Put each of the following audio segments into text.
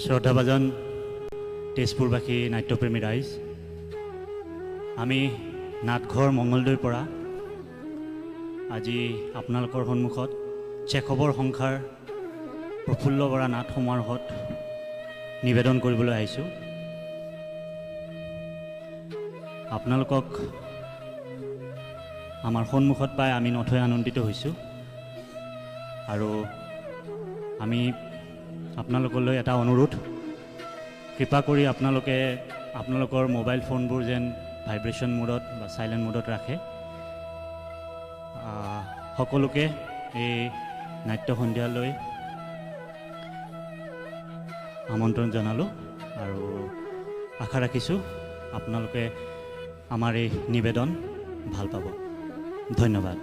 শ্ৰদ্ধাভাজন তেজপুৰবাসী নাট্যপ্ৰেমী ৰাইজ, আমি নাটঘৰ মঙলদৈৰ পৰা আজি আপোনালোকৰ সন্মুখত চেখবৰ সংসাৰ প্ৰফুল্ল বৰা নাট সমাৰোহত নিবেদন কৰিবলৈ আহিছোঁ। আপোনালোকক আমাৰ সন্মুখত পাই আমি নথৈ আনন্দিত হৈছোঁ আৰু আমি আপোনালোকলৈ এটা অনুৰোধ, কৃপা কৰি আপোনালোকৰ মোবাইল ফোনবোৰ যেন ভাইব্ৰেশ্যন মোডত বা চাইলেণ্ট মোডত ৰাখে। সকলোকে এই নাট্য সন্ধিয়ালৈ আমন্ত্ৰণ জনালোঁ আৰু আশা ৰাখিছোঁ আপোনালোকে আমাৰ এই নিবেদন ভাল পাব। ধন্যবাদ।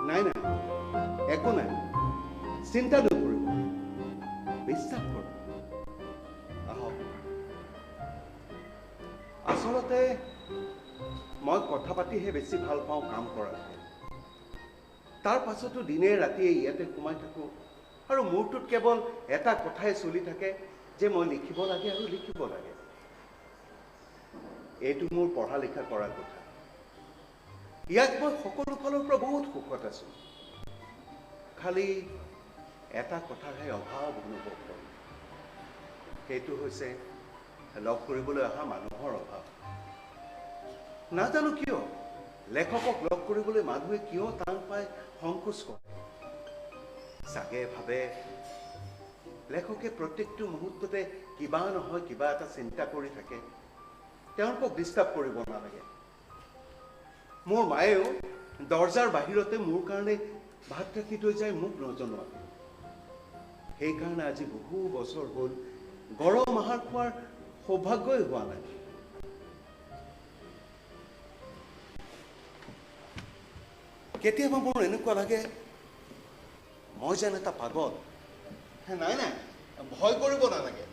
নাই নাই, একো নাই, চিন্তা নকৰিব, বিশ্বাস কৰক। আহক। আচলতে মই কথা পাতিহে বেছি ভাল পাওঁ কাম কৰাতকৈ। তাৰ পাছতো দিনে ৰাতিয়ে ইয়াতে সোমাই থাকোঁ আৰু মোৰটোত কেৱল এটা কথাই চলি থাকে যে মই লিখিব লাগে আৰু লিখিব লাগে। এইটো মোৰ পঢ়া লিখা কৰা কথা। ইয়াত মই সকলো ফালৰ পৰা বহুত সুখত আছোঁ। খালি এটা কথাৰহে অভাৱ অনুভৱ কৰোঁ, সেইটো হৈছে লগ কৰিবলৈ অহা মানুহৰ অভাৱ। নাজানো কিয় লেখকক লগ কৰিবলৈ মানুহে কিয় টান পায়, সংকোচ কৰে। চাগে ভাবে লেখকে প্ৰত্যেকটো মুহূৰ্ততে কিবা নহয় কিবা এটা চিন্তা কৰি থাকে, তেওঁলোকক ডিষ্টাৰ্ব কৰিব নালাগে। মোৰ মায়েও দৰজাৰ বাহিৰতে মোৰ কাৰণে ভাত ৰাখি থৈ যায়, মোক নজনোৱাকৈ। সেইকাৰণে আজি বহু বছৰ হ'ল গৰম আহাৰ খোৱাৰ সৌভাগ্যই হোৱা নাই। কেতিয়াবা মোৰ এনেকুৱা লাগে মই যেন এটা পাগল। নাই নাই, ভয় কৰিব নালাগে,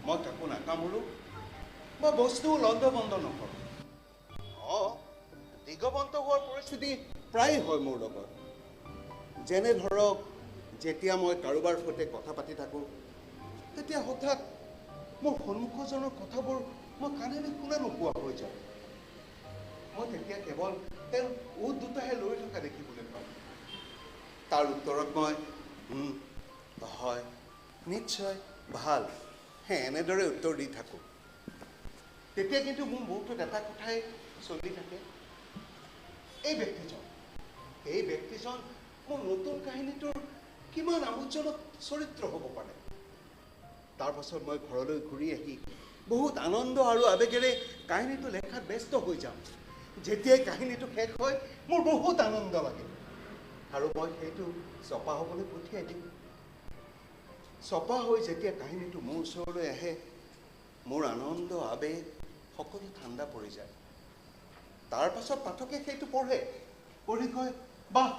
মই কাকো নাকামোৰো, মই বস্তু লণ্ড বন্ধ নকৰোঁ। দিগবন্ত হোৱাৰ পৰিস্থিতি প্ৰায় হয় মোৰ লগত। যেনে ধৰক, যেতিয়া মই কাৰোবাৰ সৈতে কথা পাতি থাকোঁ, তেতিয়া হঠাৎ মোৰ সন্মুখজনৰ কথাবোৰ মই কাণেৰে শুনা নোপোৱা হৈ যায়। মই তেতিয়া কেৱল তেওঁৰ ওঠ দুটাহে লৈ থকা দেখিবলৈ পাওঁ। তাৰ উত্তৰত মই হয়, নিশ্চয়, ভাল, এনেদৰে উত্তৰ দি থাকোঁ। তেতিয়া কিন্তু মোৰ মূৰটোত এটা কথাই চলি থাকে, এই ব্যক্তিজন মোৰ নতুন কাহিনীটোৰ কিমান আমোদজনক চৰিত্ৰ হ'ব পাৰে। তাৰ পাছত মই ঘৰলৈ ঘূৰি আহি বহুত আনন্দ আৰু আৱেগেৰে কাহিনীটো লেখাত ব্যস্ত হৈ যাওঁ। যেতিয়াই কাহিনীটো শেষ হয় মোৰ বহুত আনন্দ লাগে আৰু মই সেইটো ছপা হ'বলৈ পঠিয়াই দিওঁ। ছপা হৈ যেতিয়া কাহিনীটো মোৰ ওচৰলৈ আহে, মোৰ আনন্দ আৱেগ সকলো ঠাণ্ডা পৰি যায়। তাৰ পাছত পাঠকে সেইটো পঢ়ি কয়, বাহ,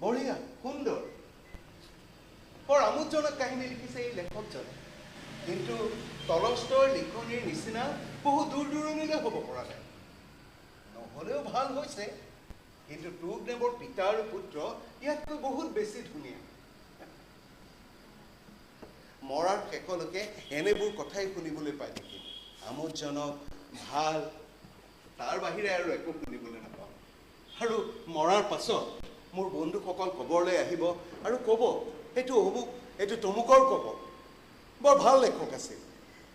বঢ়িয়া, সুন্দৰ, বৰ আমোদজনক কাহিনী লিখিছে এই লেখকজনে। কিন্তু টলষ্টয়ৰ লিখনিৰ নিচিনা বহু দূৰ দূৰণিলৈ হ'ব পৰা নাই। নহ'লেও ভাল হৈছে, কিন্তু তুৰ্গনেৱৰ পিতা আৰু পুত্ৰ ইয়াতকৈ বহুত বেছি ধুনীয়া। মৰাৰ শেষলৈকে এনেবোৰ কথাই শুনিবলৈ পাই থাকিম। আমোদজনক, ভাল, তাৰ বাহিৰে আৰু একো শুনিবলৈ নাপাওঁ। আৰু মৰাৰ পাছত মোৰ বন্ধুসকল খবৰলৈ আহিব আৰু ক'ব, এইটো অমুক, এইটো তমুকৰ ক'ব, বৰ ভাল লেখক আছিল,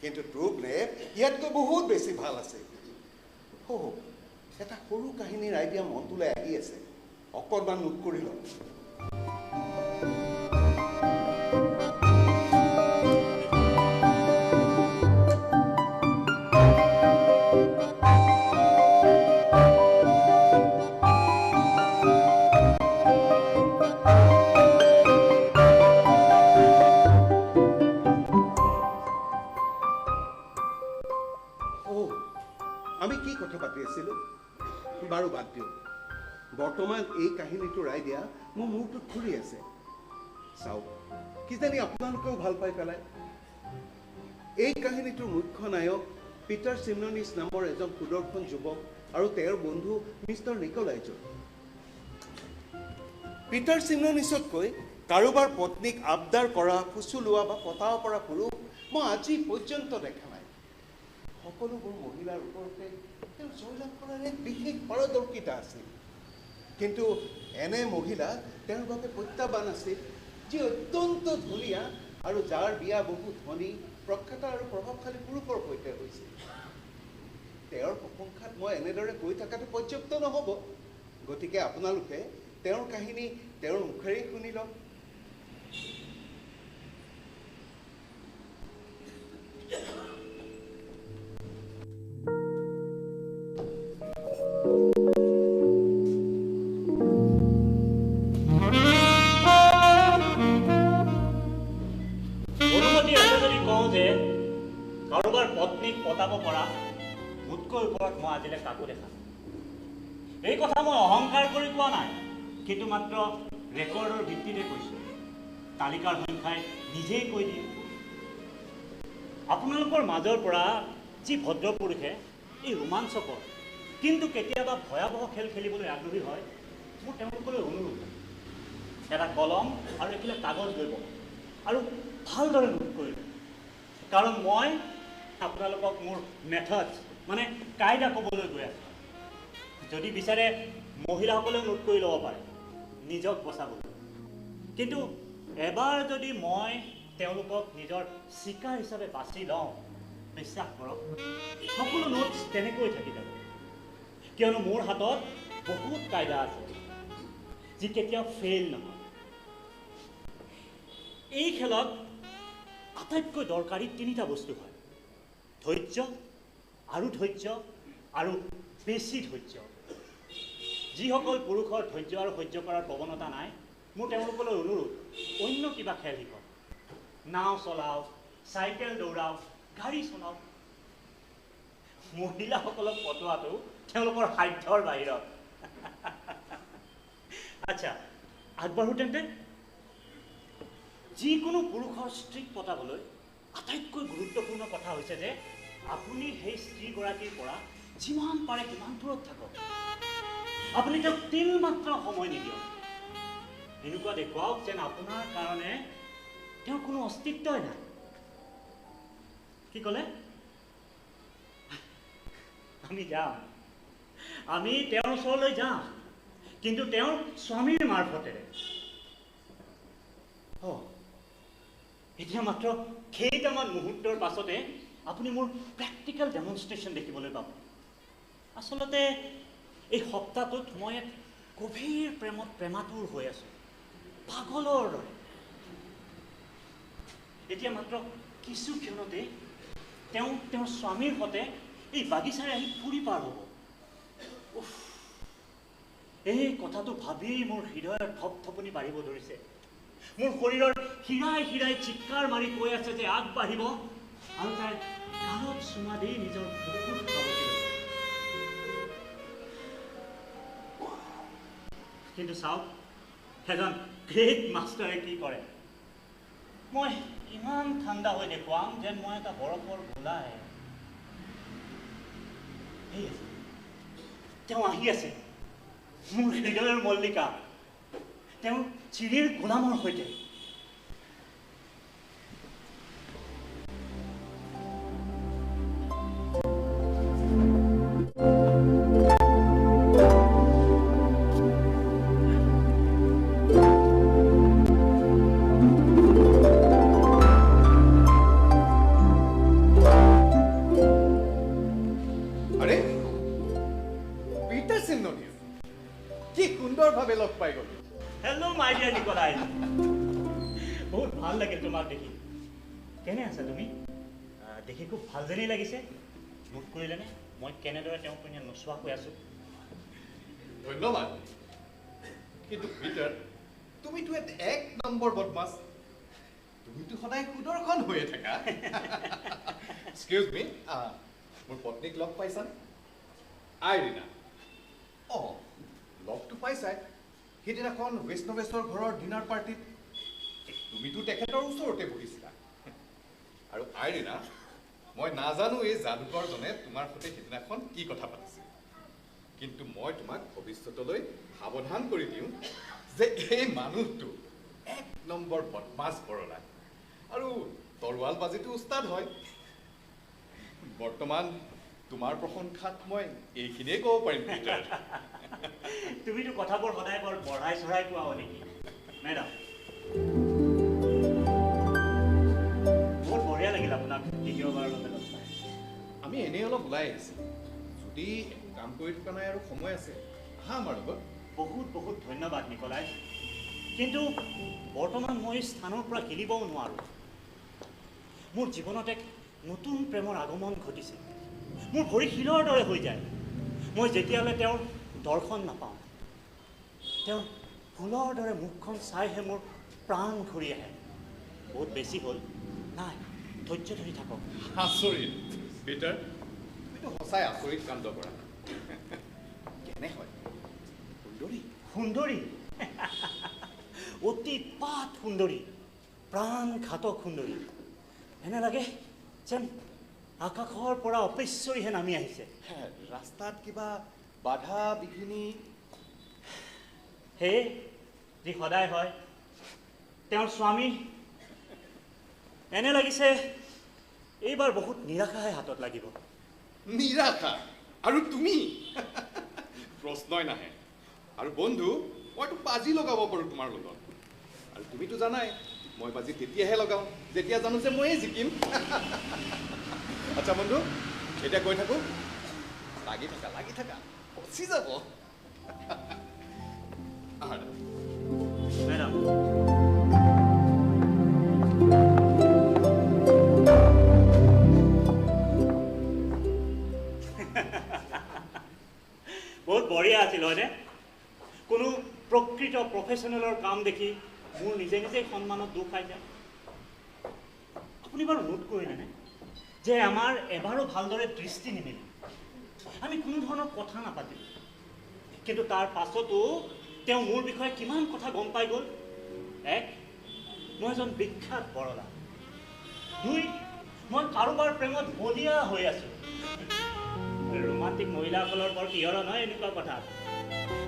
কিন্তু ট্ৰুপনে ইয়াতকৈ বহুত বেছি ভাল আছে। এটা সৰু কাহিনীৰ আইডিয়া মনটোলৈ আহি আছে, অকণমান নোট কৰি লওক। আমি কি কথা পাতি আছিলোঁ বাৰু বাদ দিওঁ। বৰ্তমান এই কাহিনীটোৰ আইডিয়া মোৰ মূৰটোত ঘূৰি আছে। চাওক, কিজানি আপোনালোকেও ভাল পাই পেলাই। এই কাহিনীটোৰ মুখ্য নায়ক পিটাৰ চিমননিছ নামৰ এজন সুদৰ্শন যুৱক আৰু তেওঁৰ বন্ধু মিষ্টাৰ নিকোলাইজৰ। পিটাৰ চিমননিছতকৈ কাৰোবাৰ পত্নীক আবদাৰ কৰা, ফুচুলোৱা বা পতাব পৰা পুৰুষ মই আজি পৰ্যন্ত দেখা নাই। সকলোবোৰ মহিলাৰ ওপৰতে তেওঁ জয়লাভ কৰাৰ এক বিশেষ পাৰদৰ্শিতা আছিল। কিন্তু এনে মহিলা তেওঁৰ বাবে প্ৰত্যাহ্বান আছিল, যি অত্যন্ত ধুনীয়া আৰু যাৰ বিয়া বহু ধনী, প্ৰখ্যাত আৰু প্ৰভাৱশালী পুৰুষৰ সৈতে হৈছিল। তেওঁৰ প্ৰশংসাত মই এনেদৰে কৈ থকাটো পৰ্যাপ্ত নহ'ব, গতিকে আপোনালোকে তেওঁৰ কাহিনী তেওঁৰ মুখেৰেই শুনি লওক। কাৰোবাৰ পত্নীক পতাব পৰা মোতকৈ ওপৰত মই আজিলৈ কাকো দেখা নাই। এই কথা মই অহংকাৰ কৰি কোৱা নাই, কিন্তু মাত্ৰ ৰেকৰ্ডৰ ভিত্তিতে কৈছোঁ। তালিকাৰ সংখ্যাই নিজেই কৈ দিয়ে। আপোনালোকৰ মাজৰ পৰা যি ভদ্ৰ পুৰুষে এই ৰোমাঞ্চকৰ কিন্তু কেতিয়াবা ভয়াৱহ খেল খেলিবলৈ আগ্ৰহী হয়, মোৰ তেওঁলোকলৈ অনুৰোধ, এটা কলম আৰু এখিলা কাগজ লৈ বহক আৰু ভালদৰে নোট কৰিব। কাৰণ মই আপোনালোকক মোৰ মেথড মানে কাইদা ক'বলৈ গৈ আছোঁ। যদি বিচাৰে মহিলাসকলেও নোট কৰি ল'ব পাৰে নিজক বচাবলৈ, কিন্তু এবাৰ যদি মই তেওঁলোকক নিজৰ চিকাৰ হিচাপে বাছি লওঁ, বিশ্বাস কৰক সকলো নোটছ তেনেকৈ থাকি যাব। কিয়নো মোৰ হাতত বহুত কাইদা আছে, যি কেতিয়াও ফেইল নহয়। এই খেলত আটাইতকৈ দৰকাৰী তিনিটা বস্তু হয়: ধৈৰ্য আৰু ধৈৰ্য আৰু বেছি ধৈৰ্য। যিসকল পুৰুষৰ ধৈৰ্য আৰু সহ্য কৰাৰ প্ৰৱণতা নাই, মোৰ তেওঁলোকলৈ অনুৰোধ, অন্য কিবা খেল শিকক। নাও চলাওক, চাইকেল দৌৰাওক, গাড়ী চলাওক। মহিলাসকলক পতোৱাটো তেওঁলোকৰ সাধ্যৰ বাহিৰত। আচ্ছা, আগবাঢ়ো তেন্তে। যিকোনো পুৰুষৰ স্ত্ৰীক পতাবলৈ আটাইতকৈ গুৰুত্বপূৰ্ণ কথা হৈছে যে আপুনি সেই স্ত্ৰীগৰাকীৰ পৰা যিমান পাৰে সিমান দূৰত থাকক। আপুনি তেওঁক তিলমাত্ৰ সময় নিদিয়ক। এনেকুৱা দেখুৱাওক যেন আপোনাৰ কাৰণে তেওঁৰ কোনো অস্তিত্বই নাই। কি ক'লে? আমি যাম, আমি তেওঁৰ ওচৰলৈ যাম, কিন্তু তেওঁৰ স্বামীৰ মাৰফতেৰে। এতিয়া মাত্ৰ কেইটামান মুহূৰ্তৰ পাছতে আপুনি মোৰ প্ৰেক্টিকেল ডেমনষ্ট্ৰেশ্যন দেখিবলৈ পাব। আচলতে এই সপ্তাহটোত মই এক গভীৰ প্ৰেমত প্ৰেমাতুৰ হৈ আছোঁ, পাগলৰ দৰে। এতিয়া মাত্ৰ কিছু ক্ষণতে তেওঁ তেওঁৰ স্বামীৰ সৈতে এই বাগিচাৰে আহি ফুৰি পাৰ হ'ব। এই কথাটো ভাবিয়েই মোৰ হৃদয়ৰ থপথপনি বাঢ়িব ধৰিছে। মোৰ শৰীৰৰ শিৰাই শিৰাই চিৎকাৰ মাৰি কৈ আছে যে আগবাঢ়িব আৰু তাই গালত চুমা দি নিজৰ বুকুত খাবহি। কিন্তু চাওক, এজন গ্ৰেট মাষ্টাৰে কি কৰে। মই ইমান ঠাণ্ডা হৈ দেখুৱাম যেন মই এটা বৰফৰ গোলাই। তেওঁ আহি আছে, মোৰ হৃদয়ৰ মল্লিকা, তেওঁ চিৰিৰ গোলামৰ সৈতে। সুন্দৰভাৱে লগ পাই গ'লো। হেল্ল' মাই ডিয়াৰ নিকলাই, বহুত ভাল লাগিল তোমাক দেখি। কেনে আছা তুমি? দেখি খুব ভাল যেনেই লাগিছে। নোট কৰিলেনে মই কেনেদৰে তেওঁক পিনে নোচোৱা হৈ আছোঁ? ধন্যবাদ। কিন্তু পিটাৰ, তুমিতো এক নম্বৰ বদমাছ। তুমিতো সদায় সুদৰ্শন হৈয়ে থাকা। এক্সকিউজ মি, মোৰ পত্নীক লগ পাইছানে? আইৰিনা। অঁ, লগটো পাইছাই। সেইদিনাখন বৈষ্ণৱেশ্বৰ ঘৰৰ ডিনাৰ পাৰ্টিত তুমিতো তেখেতৰ ওচৰতে বহিছিলা। আৰু আইৰিনা, মই নাজানো এই যাদুকৰজনে তোমাৰ সৈতে সেইদিনাখন কি কথা পাতিছিল, কিন্তু মই তোমাক ভৱিষ্যতলৈ সাৱধান কৰি দিওঁ যে এই মানুহটো এক নম্বৰ বদমাছ বৰলা আৰু তৰোৱাল বাজিটো উস্তাদ হয়। বৰ্তমান তোমাৰ প্ৰশংসাত মই এইখিনিয়ে ক'ব পাৰিম পিটাৰ। তুমিতো কথাবোৰ সদায় বৰ বঢ়াই চঢ়াই কোৱা হয় নেকি মেডাম? বহুত বঢ়িয়া লাগিল আপোনাক দ্বিতীয়বাৰৰ বাবে লগ পাই। আমি এনেই অলপ ওলাই আহিছিলোঁ। যদি কাম কৰি থকা নাই আৰু সময় আছে, আহা আমাৰ লগত। বহুত বহুত ধন্যবাদ নিকলাই, কিন্তু বৰ্তমান মই এই স্থানৰ পৰা হিলিবও নোৱাৰোঁ। মোৰ জীৱনত এক নতুন প্ৰেমৰ আগমন ঘটিছে। মোৰ ভৰি শিলৰ দৰে হৈ যায় মই যেতিয়ালৈ তেওঁৰ দৰ্শন নাপাওঁ। তেওঁৰ ফুলৰ দৰে মুখখন চাইহে মোৰ প্ৰাণ ঘূৰি আহে। বহুত বেছি হ'ল, নাই ধৈৰ্য ধৰি থাকক। আচৰিত পিটাৰ, তুমিতো সঁচাই আচৰিত কাণ্ড কৰা। কেনে হয় সুন্দৰী? সুন্দৰী? অতি পাত সুন্দৰী, প্ৰাণঘাতক সুন্দৰী। এনে লাগে যেন আকাশৰ পৰা অপেশ্বৰীহে নামি আহিছে। ৰাস্তাত কিবা বাধা বিঘিনি? সেয়ে যি সদায় হয়, তেওঁৰ স্বামী। এনে লাগিছে এইবাৰ বহুত নিৰাশাহে হাতত লাগিব। নিৰাশা? আৰু তুমি? প্ৰশ্নই নাহে। আৰু বন্ধু, মইতো বাজি লগাব পাৰোঁ তোমাৰ লগত। আৰু তুমিতো জানাই মই বাজি তেতিয়াহে লগাওঁ যেতিয়া জানো যে ময়ে জিকিম। আচ্ছা বন্ধু, এতিয়া গৈ থাকোঁ। লাগি থাকা ফচি যাব। মেডাম, বহুত বঢ়িয়া আছিল হয়নে? কোনো প্ৰকৃত প্ৰফেশ্যনেলৰ কাম দেখি মোৰ নিজে নিজেই সন্মানত দুখ খাই যায়। আপুনি বাৰু নোট কৰিলেনে যে আমাৰ এবাৰো ভালদৰে দৃষ্টি নিমিলে, আমি কোনো ধৰণৰ কথা নাপাতিলোঁ, কিন্তু তাৰ পাছতো তেওঁ মোৰ বিষয়ে কিমান কথা গম পাই গ'ল। এক, মই এজন বিখ্যাত বৰলা। দুই, মই কাৰোবাৰ প্ৰেমত বলিয়া হৈ আছোঁ। ৰোমান্টিক মহিলাসকলৰ বৰ কিহৰ নহয় এনেকুৱা কথা।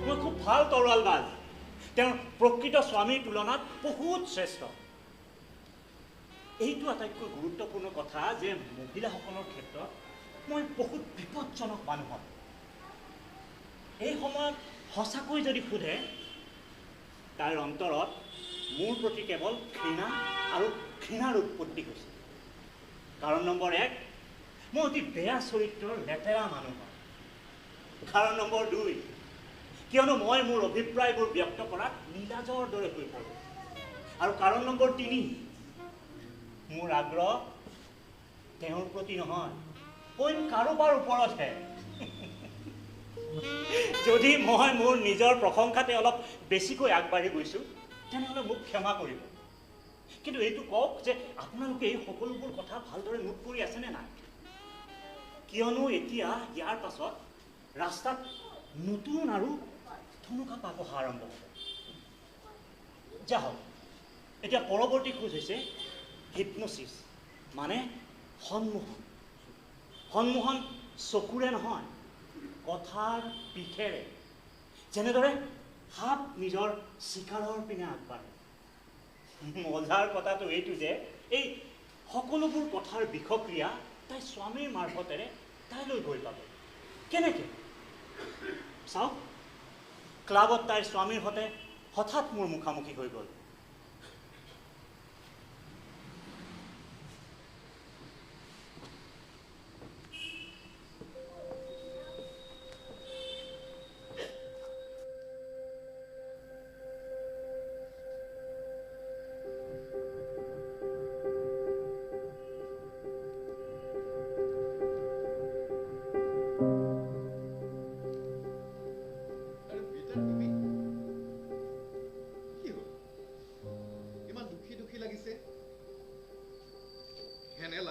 মই খুব ভাল তৰোৱালবাজ, তেওঁৰ প্ৰকৃত স্বামীৰ তুলনাত বহুত শ্ৰেষ্ঠ। এইটো আটাইতকৈ গুৰুত্বপূৰ্ণ কথা যে মহিলাসকলৰ ক্ষেত্ৰত মই বহুত বিপদজনক মানুহ হয়। এই সময়ত সঁচাকৈ যদি সোধে, তাৰ অন্তৰত মোৰ প্ৰতি কেৱল ঘৃণা আৰু ঘৃণাৰ উৎপত্তি হৈছে। কাৰণ নম্বৰ এক, মই অতি বেয়া চৰিত্ৰৰ লেতেৰা মানুহ হয়। কাৰণ নম্বৰ দুই, কিয়নো মই মোৰ অভিপ্ৰায়বোৰ ব্যক্ত কৰাত নীলাজৰ দৰে হৈ পৰোঁ। আৰু কাৰণ নম্বৰ তিনি, মোৰ আগ্ৰহ তেওঁৰ প্ৰতি নহয়, অইন কাৰোবাৰ ওপৰতহে। যদি মই মোৰ নিজৰ প্ৰশংসাতে অলপ বেছিকৈ আগবাঢ়ি গৈছোঁ, তেনেহ'লে মোক ক্ষমা কৰিব। কিন্তু এইটো কওক যে আপোনালোকে এই সকলোবোৰ কথা ভালদৰে নোট কৰি আছেনে নাই? কিয়নো এতিয়া ইয়াৰ পাছত ৰাস্তাত নতুন আৰু থুনুকা পাক অহা আৰম্ভ হ'ব। যা হওক, এতিয়া পৰৱৰ্তী খোজ হৈছে হিপন'চিছ, মানে সন্মোহন। সন্মোহন চকুৰে নহয়, কথাৰ পিঠেৰে। যেনেদৰে সাপ নিজৰ চিকাৰৰ পিনে আগবাঢ়ে। মজাৰ কথাটো এইটো যে এই সকলোবোৰ কথাৰ বিষক্ৰিয়া তাইৰ স্বামীৰ মাৰফতেৰে তাইলৈ গৈ পাব। কেনেকৈ? চাওক, ক্লাবত তাইৰ স্বামীৰ সৈতে হঠাৎ মোৰ মুখামুখি হৈ গ'ল।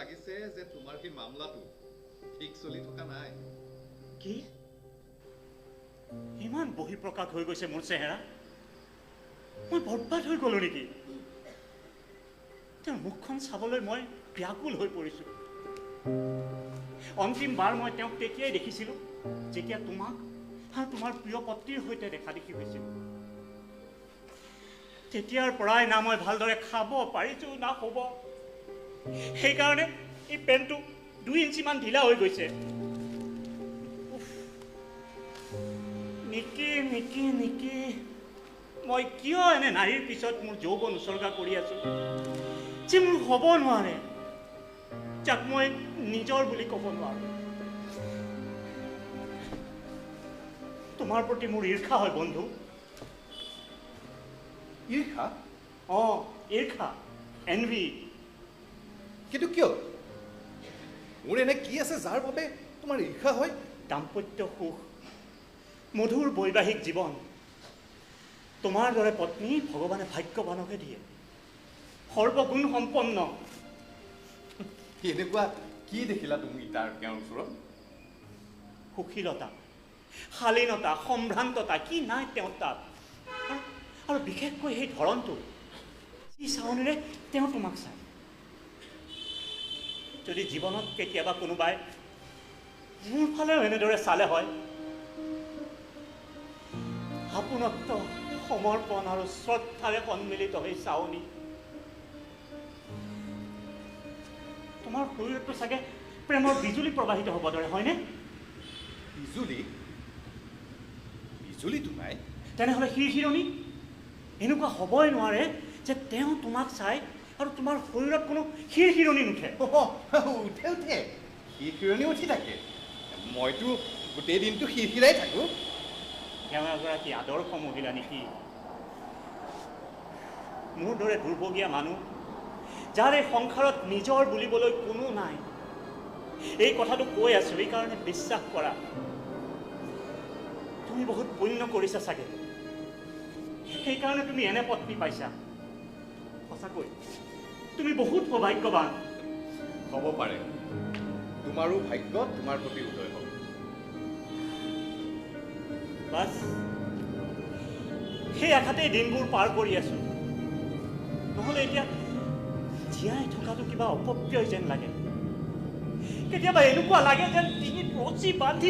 লাগিছে যে তোমাৰ সেই মামলাটো ঠিক চলি থকা নাই। কি ইমান বহিঃপ্ৰকাশ হৈ গৈছে মোৰ চেহেৰা? মই বৰবাদ হৈ গ'লো নেকি? তেওঁৰ মুখখন চাবলৈ মই ব্যাকুল হৈ পৰিছোঁ। অন্তিমবাৰ মই তেওঁক তেতিয়াই দেখিছিলোঁ যেতিয়া তোমাক আৰু তোমাৰ প্ৰিয় পত্নীৰ সৈতে দেখা দেখি হৈছিল। তেতিয়াৰ পৰাই না মই ভালদৰে খাব পাৰিছোঁ না শুব। সেইকাৰণে এই পেণ্টটো 2 ইঞ্চিমান ঢিলা হৈ গৈছে। নিকি মই কিয় এনে নাৰীৰ পিছত মোৰ যৌৱন উচৰ্গা কৰি আছো যে মোৰ হ'ব নোৱাৰে, যাক মই নিজৰ বুলি ক'ব নোৱাৰো। তোমাৰ প্ৰতি মোৰ ঈৰ্ষা হয় বন্ধু। ঈৰ্ষা? ঈৰ্ষা, এনভি। কিন্তু কিয়? মোৰ এনে কি আছে যাৰ বাবে তোমাৰ ঈৰ্ষা হয়? দাম্পত্য সুখ, মধুৰ বৈবাহিক জীৱন। তোমাৰ দৰে পত্নী ভগৱানে ভাগ্যৱানকে দিয়ে, সৰ্বগুণ সম্পন্ন। এনেকুৱা কি দেখিলা তুমি তেওঁৰ ওচৰত? সুশীলতা, শালীনতা, সম্ভ্ৰান্ততা কি নাই তেওঁৰ তাত। আৰু বিশেষকৈ সেই ধৰণটো যি চাৱনিৰে তেওঁ তোমাক চায়। যদি জীৱনত কেতিয়াবা কোনোবাই মোৰ ফালেও এনেদৰে চালে হয়, আপোনত্ব, সমৰ্পণ আৰু শ্ৰদ্ধাৰে সন্মিলিত হৈ চাৱনি, তোমাৰ শৰীৰতো চাগে প্ৰেমৰ বিজুলী প্ৰবাহিত হ'ব দৰে, হয়নে? বিজুলীটো নাই। তেনেহ'লে শিৰশিৰণি এনেকুৱা হ'বই নোৱাৰে যে তেওঁ তোমাক চাই আৰু তোমাৰ শৰীৰত কোনো শিৰশিৰণি নুঠে। উঠে শিৰশিৰণি উঠি থাকে। মইতো গোটেই দিনটো শিৰশিৰাই থাকোঁ। তেওঁ এগৰাকী আদৰ্শ মহিলা নেকি? মোৰ দৰে দুৰ্ভগীয়া মানুহ, যাৰ এই সংসাৰত নিজৰ বুলিবলৈ কোনো নাই, এই কথাটো কৈ আছো এইকাৰণে বিশ্বাস কৰা, তুমি বহুত পুণ্য কৰিছা চাগে। সেইকাৰণে তুমি এনে পত্নী পাইছা। সঁচাকৈ তুমি বহুত সৌভাগ্যৱান। হ'ব পাৰে, তোমাৰো ভাগ্য তোমাৰ প্ৰতি উদয় হ'ব। বাছ সেই আঘাতেই দিনবোৰ পাৰ কৰি আছো। নহ'লে এতিয়া জীয়াই থকাটো কিবা অপব্যয় যেন লাগে। কেতিয়াবা এনেকুৱা লাগে যেন ডিঙিত ৰছী বান্ধি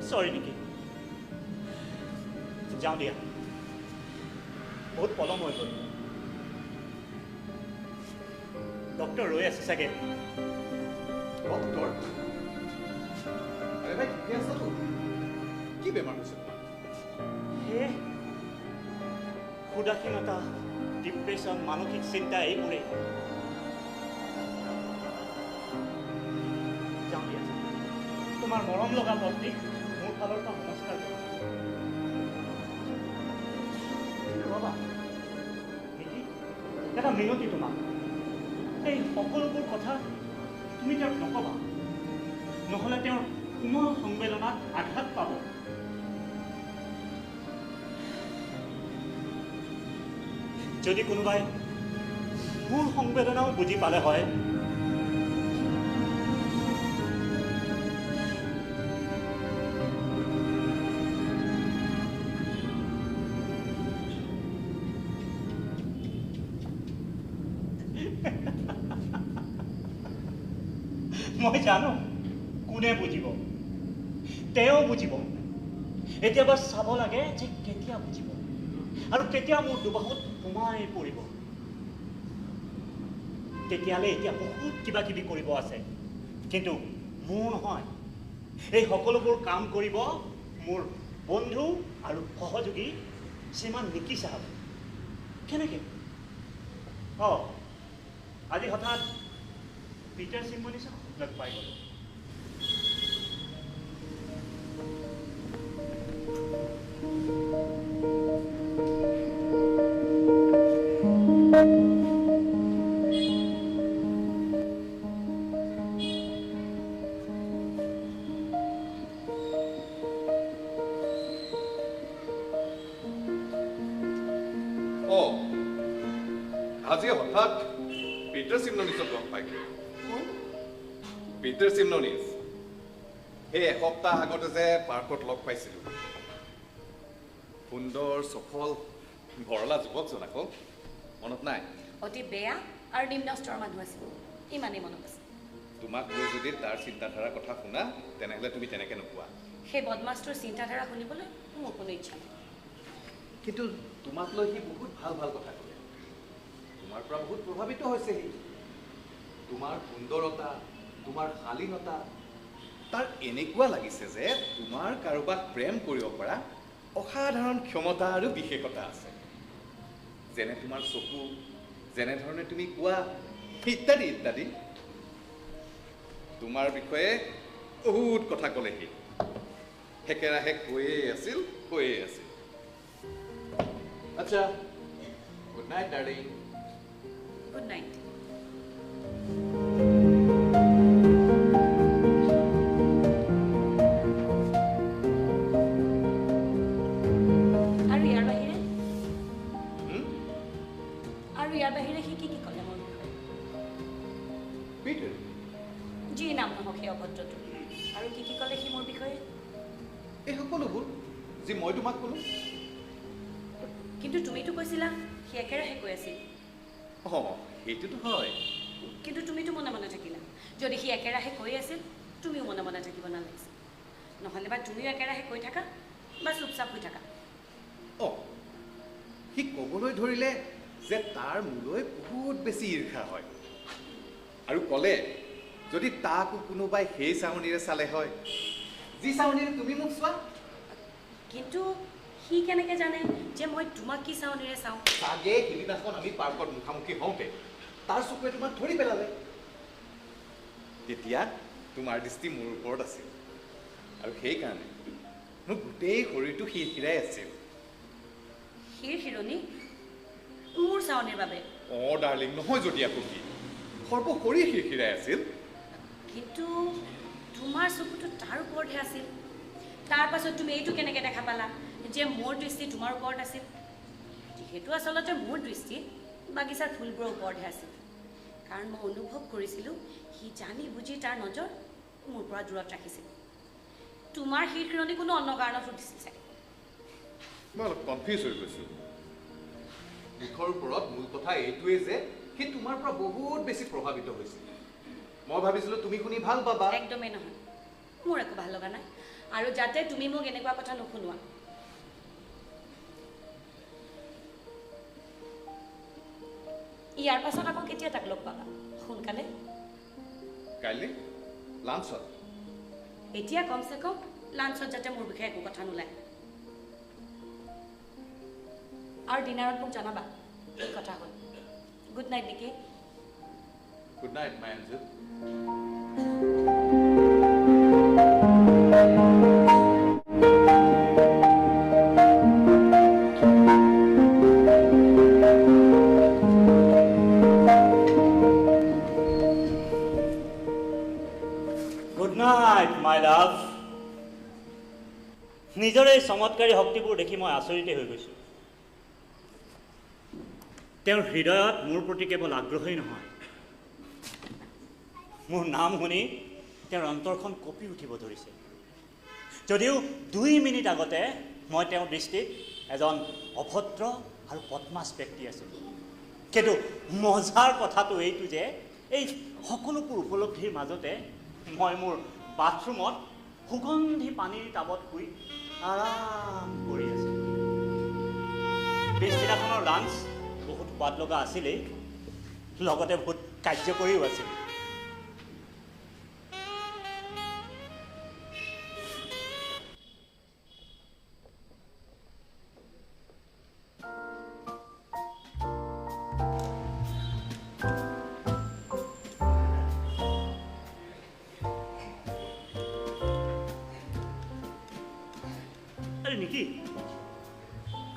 চৰি নেকি? যাওঁ দিয়া, বহুত পলম হৈ গ'ল। ডক্টৰ ৰৈ আছে চাগে। ডক্টৰ? আৰে ভাই, ঠিকে আছাতো? কি বেমাৰ হৈছে তোমাৰ? উদাসীনতা, ডিপ্ৰেশ্যন, মানসিক চিন্তা এইবোৰেই। যাওঁ দিয়া, তোমাৰ মৰম লগা পত্নীক মোৰ ফালৰ পৰা নমস্কাৰ কৰিম। ৰ'বা নেকি, এটা মিনতি তোমাক। এই সকলোবোৰ কথা তুমি তেওঁক নক'বা, নহ'লে তেওঁৰ কোমল সংবেদনাত আঘাত পাব। যদি কোনোবাই মোৰ সংবেদনাও বুজি পালে হয়, মই জানো কোনে বুজিব। তেওঁ বুজিব। এতিয়া বাছ চাব লাগে যে কেতিয়া বুজিব আৰু কেতিয়া মোৰ দুবাহুত সোমাই পৰিব। তেতিয়ালৈ এতিয়া বহুত কিবা কিবি কৰিব আছে, কিন্তু মোৰ নহয়। এই সকলোবোৰ কাম কৰিব মোৰ বন্ধু আৰু সহযোগী শ্ৰীমান নিকি চাহাব। কেনেকৈ? আজি হঠাৎ পিটাৰ চিম্বনি চাহাব লগ পাই গ'লো। আজি হঠাৎ পিটাৰ চিমননিছক লগ পাই গ'লো। পিটাৰ চিমননিছ সেই এসপ্তাহ আগতে যে পাৰ্কত লগ পাইছিলোঁ, সুন্দৰ সফল ভৰলা যুৱকজন আকৌ মনত নাই? অতি বেয়া আৰু নিম্ন স্তৰৰ মানুহ আছিল, ইমানেই মনত আছে। তোমাক লৈ যদি তাৰ চিন্তাধাৰাৰ কথা শুনা তেনেহ'লে তুমি তেনেকৈ নোপোৱা। সেই বদমাছটোৰ চিন্তাধাৰা শুনিবলৈ মোৰ কোনো ইচ্ছা নাই। কিন্তু তোমাক লৈ সি বহুত ভাল ভাল কথা ক'লে। তোমাৰ পৰা বহুত প্ৰভাৱিত হৈছে সি। তোমাৰ সুন্দৰতা, তোমাৰ শালীনতা, তাৰ এনেকুৱা লাগিছে যে তোমাৰ কাৰোবাক প্ৰেম কৰিব পৰা অসাধাৰণ ক্ষমতা আৰু বিশেষতা আছে। যেনে তোমাৰ চকু, যেনেধৰণে তুমি কোৱা, ইত্যাদি ইত্যাদি। তোমাৰ বিষয়ে বহুত কথা ক'লে সি। একেৰাহে কৈয়ে আছিল। আচ্ছা, good night darling. Good night. আৰু ইয়াৰ বাহিৰে সি কি ক'লে মোৰ বিষয়ে? পিটাৰ যি নাম নহওক সেই অভদ্ৰটো। আৰু কি ক'লে সি মোৰ বিষয়ে? এই সকলোবোৰ যি মই তোমাক ক'লো। কিন্তু তুমিতো কৈছিলা সি একেৰাহে কৈ আছিল। সেইটোতো হয়। কিন্তু তুমিতো মনে মনে থাকিলা। যদি সি একেৰাহে কৈ আছিল তুমিও মনে মনে থাকিব নালাগিছিল। নহ'লে বা তুমিও একেৰাহে কৈ থাকা বা চুপচাপ হৈ থাকা। সি ক'বলৈ ধৰিলে যে তাৰ মোলৈ বহুত বেছি ঈৰ্ষা হয়, আৰু ক'লে যদি তাকো কোনোবাই সেই চাৱনিৰে চালে হয় যি চাৱনিৰে তুমি মোক চোৱা। কিন্তু সি কেনেকৈ জানে যে মই তোমাক কি চাৱনিৰে চাওঁ? চাগে সিদিনাখন আমি পাৰ্কত মুখামুখি হওঁতে তাৰ চকুৱে তোমাক ধৰি পেলালে। তেতিয়া তোমাৰ দৃষ্টি মোৰ ওপৰত আছিল, আৰু সেইকাৰণে মোৰ গোটেই শৰীৰটো শিৰশিৰাই আছিল। শিৰণি মোৰ চাৱনিৰ বাবে? ডাৰ্লিং, নহয় যদি আকৌ কি, সৰ্বশৰীৰ শিৰশিৰাই আছিল। কিন্তু তোমাৰ চকুটো তাৰ ওপৰতহে আছিল। তাৰ পাছত তুমি এইটো কেনেকৈ দেখা পালা যে মোৰ দৃষ্টি তোমাৰ ওপৰত আছিল? যিহেতু আচলতে মোৰ দৃষ্টি বাগিচাৰ ফুলবোৰৰ ওপৰতহে আছিল, কাৰণ মই অনুভৱ কৰিছিলোঁ সি জানি বুজি তাৰ নজৰ মোৰ পৰা দূৰত ৰাখিছিল। তোমাৰ শিৰণি কোনো অন্য কাৰণত উঠিছিল চাগে। মই অলপ কনফিউজ হৈ গৈছোঁ। মুখৰ ওপৰত মূল কথা এইটোৱেই যে সি তোমাৰ পৰা বহুত বেছি প্ৰভাৱিত হৈছিল। মই ভাবিছিলোঁ তুমি শুনি ভাল পাবা। একদমেই নহয়, মোৰ একো ভাল লগা নাই। আৰু যাতে তুমি মোক এনেকুৱা কথা নুশুনোৱা। ইয়াৰ পাছত আকৌ কেতিয়া তাক লগ পাবা? সোনকালে? কাইলৈ লাঞ্চত। এতিয়া কমচে কম লাঞ্চত যাতে মোৰ বিষয়ে একো কথা নোলায়। আৰু ডিনাৰত মোক জনাবা কি কথা হ'ল। Good night Nikki. Good night my angel. Good night my love. নিজৰ এই চমৎকাৰী শক্তিবোৰ দেখি মই আচৰিতে হৈ গৈছোঁ। তেওঁৰ হৃদয়ত মোৰ প্ৰতি কেৱল আগ্ৰহেই নহয়, মোৰ নাম শুনি তেওঁৰ অন্তৰখন কঁপি উঠিব ধৰিছে। যদিও 2 মিনিট আগতে মই তেওঁৰ দৃষ্টিত এজন অভদ্ৰ আৰু বদমাছ ব্যক্তি আছিলোঁ, কিন্তু মজাৰ কথাটো এইটো যে এই সকলোবোৰ উপলব্ধিৰ মাজতে মই মোৰ বাথৰুমত সুগন্ধি পানীৰ টাবত শুই আৰাম কৰি আছিলোঁ। পিছদিনাখনৰ লাঞ্চ বহুত সোৱাদ লগা আছিলেই, লগতে বহুত কাৰ্যকৰীও আছিল। আৰে নেকি,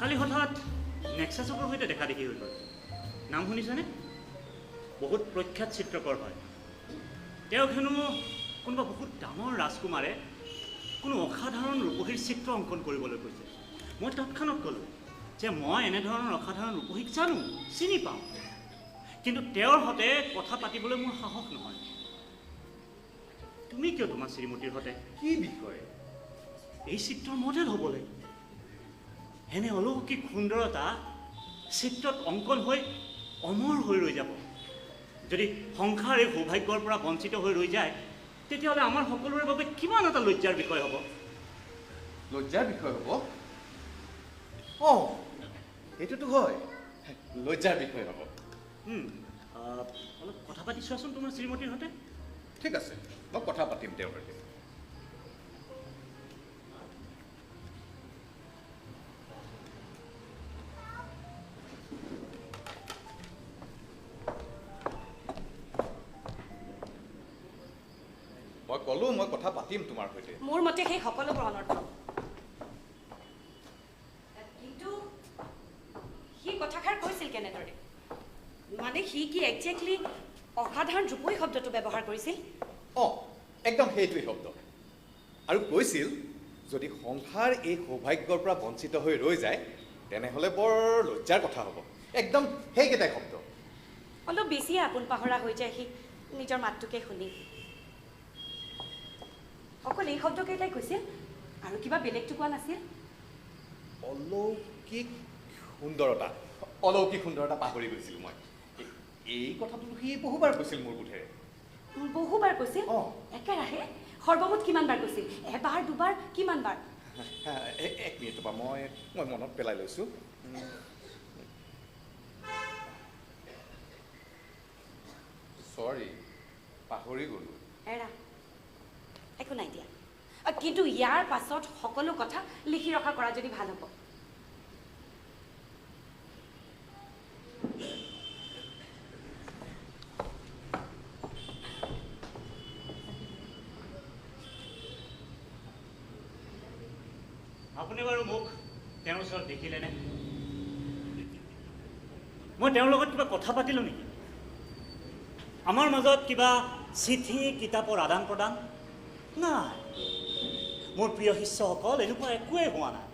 কালি হঠাৎ নেক্সাছকৰ সৈতে দেখা দেখি হৈ গ'ল। নাম শুনিছেনে? বহুত প্ৰখ্যাত চিত্ৰকৰ হয়। তেওঁক হেনো কোনোবা বহুত ডাঙৰ ৰাজকুমাৰে কোনো অসাধাৰণ ৰূপহীৰ চিত্ৰ অংকন কৰিবলৈ কৈছে। মই তৎক্ষণাত ক'লোঁ যে মই এনেধৰণৰ অসাধাৰণ ৰূপহীক জানো, চিনি পাওঁ। কিন্তু তেওঁৰ সৈতে কথা পাতিবলৈ মোৰ সাহস নহয়। তুমি কিয় তোমাৰ শ্ৰীমতীৰ সৈতে কি বিষয়? এই চিত্ৰৰ মডেল হ'বলৈ এনে অলৌকিক সুন্দৰতা চিত্ৰত অংকন হৈ অমৰ হৈ ৰৈ যাব। যদি সংসাৰ এই সৌভাগ্যৰ পৰা বঞ্চিত হৈ ৰৈ যায় তেতিয়াহ'লে আমাৰ সকলোৰে বাবে কিমান এটা লজ্জাৰ বিষয় হ'ব। লজ্জাৰ বিষয় হ'ব? অঁ, এইটোতো হয়, লজ্জাৰ বিষয় হ'ব। অলপ কথা পাতি চোৱাচোন তোমাৰ শ্ৰীমতীৰ সৈতে। ঠিক আছে, মই কথা পাতিম তেওঁৰ সৈতে। মই ক'লো মই কথা পাতিম তোমাৰ সৈতে। মোৰ মতে সেই সকলোবোৰ অনৰ্থক। কিন্তু সি কথাষাৰ কৈছিল কেনেদৰে? মানে সি কি একজেক্টলি অসাধাৰণ ৰূপৈ শব্দটো ব্যৱহাৰ কৰিছিল? অঁ, একদম সেইটোৱেই শব্দ। আৰু কৈছিল যদি সংসাৰ এই সৌভাগ্যৰ পৰা বঞ্চিত হৈ ৰৈ যায় তেনেহ'লে বৰ লজ্জাৰ কথা হ'ব। একদম সেইকেইটাই শব্দ। অলপ বেছিয়ে আপোন পাহৰা হৈ যায় সি নিজৰ মাতটোকে শুনি। অকল এই শব্দকেইটাই কৈছিল আৰু কিবা বেলেগটো কোৱা নাছিল? অলৌকিক সুন্দৰতা, অলৌকিক সুন্দৰতা পাহৰি গৈছিলোঁ মই। এই কথাটো সি বহুবাৰ কৈছিল মোৰ বোধেৰে। বহুবাৰ কৈছিল? অঁ। একেৰাহে? সৰ্বমুঠ কিমানবাৰ কৈছিল? এবাৰ, দুবাৰ, কিমানবাৰ? এক মিনিট ৰ'বা, মই মনত পেলাই লৈছোঁ। চৰি, পাহৰি গ'লোঁ। এৰা, একো নাই দিয়া। কিন্তু ইয়াৰ পাছত সকলো কথা লিখি ৰখা কৰা যদি ভাল হ'ব। আপুনি বাৰু মোক তেওঁৰ ওচৰত দেখিলেনে? মই তেওঁৰ লগত কিবা কথা পাতিলোঁ নেকি? আমাৰ মাজত কিবা চিঠি কিতাপৰ আদান প্ৰদান? নাই, মোৰ প্ৰিয় শিষ্যসকল এনেকুৱা একোৱেই হোৱা নাই।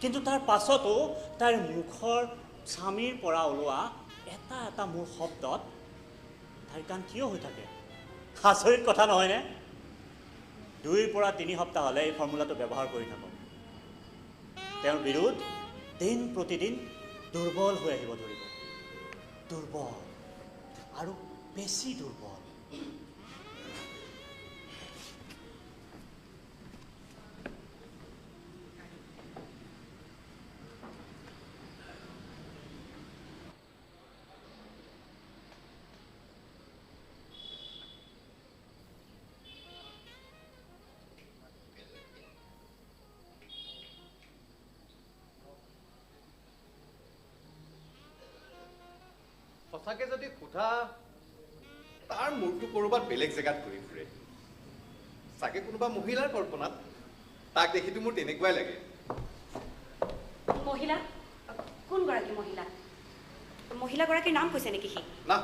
কিন্তু তাৰ পাছতো তাইৰ মুখৰ স্বামীৰ পৰা ওলোৱা এটা এটা মোৰ শব্দত তাইৰ কাণ থিয় হৈ থাকে। আচৰিত কথা নহয়নে? 2 পৰা 3 সপ্তাহ হ'লে এই ফৰ্মুলাটো ব্যৱহাৰ কৰি থাকক। তেওঁৰ বিৰোধ দিন প্ৰতিদিন দুৰ্বল হৈ আহিব ধৰিব। দুৰ্বল আৰু বেছি দুৰ্বল। সঁচাকৈ যদি সোধা তাৰ মূৰটো ক'ৰবাত বেলেগ জেগাত ঘূৰি ফুৰে। চাগে কোনোবা মহিলাৰ কল্পনাত। তাক দেখিতো মোৰ তেনেকুৱাই লাগে। মহিলা? কোনগৰাকী মহিলা? মহিলাগৰাকীৰ নাম কৈছে নেকি সি? না,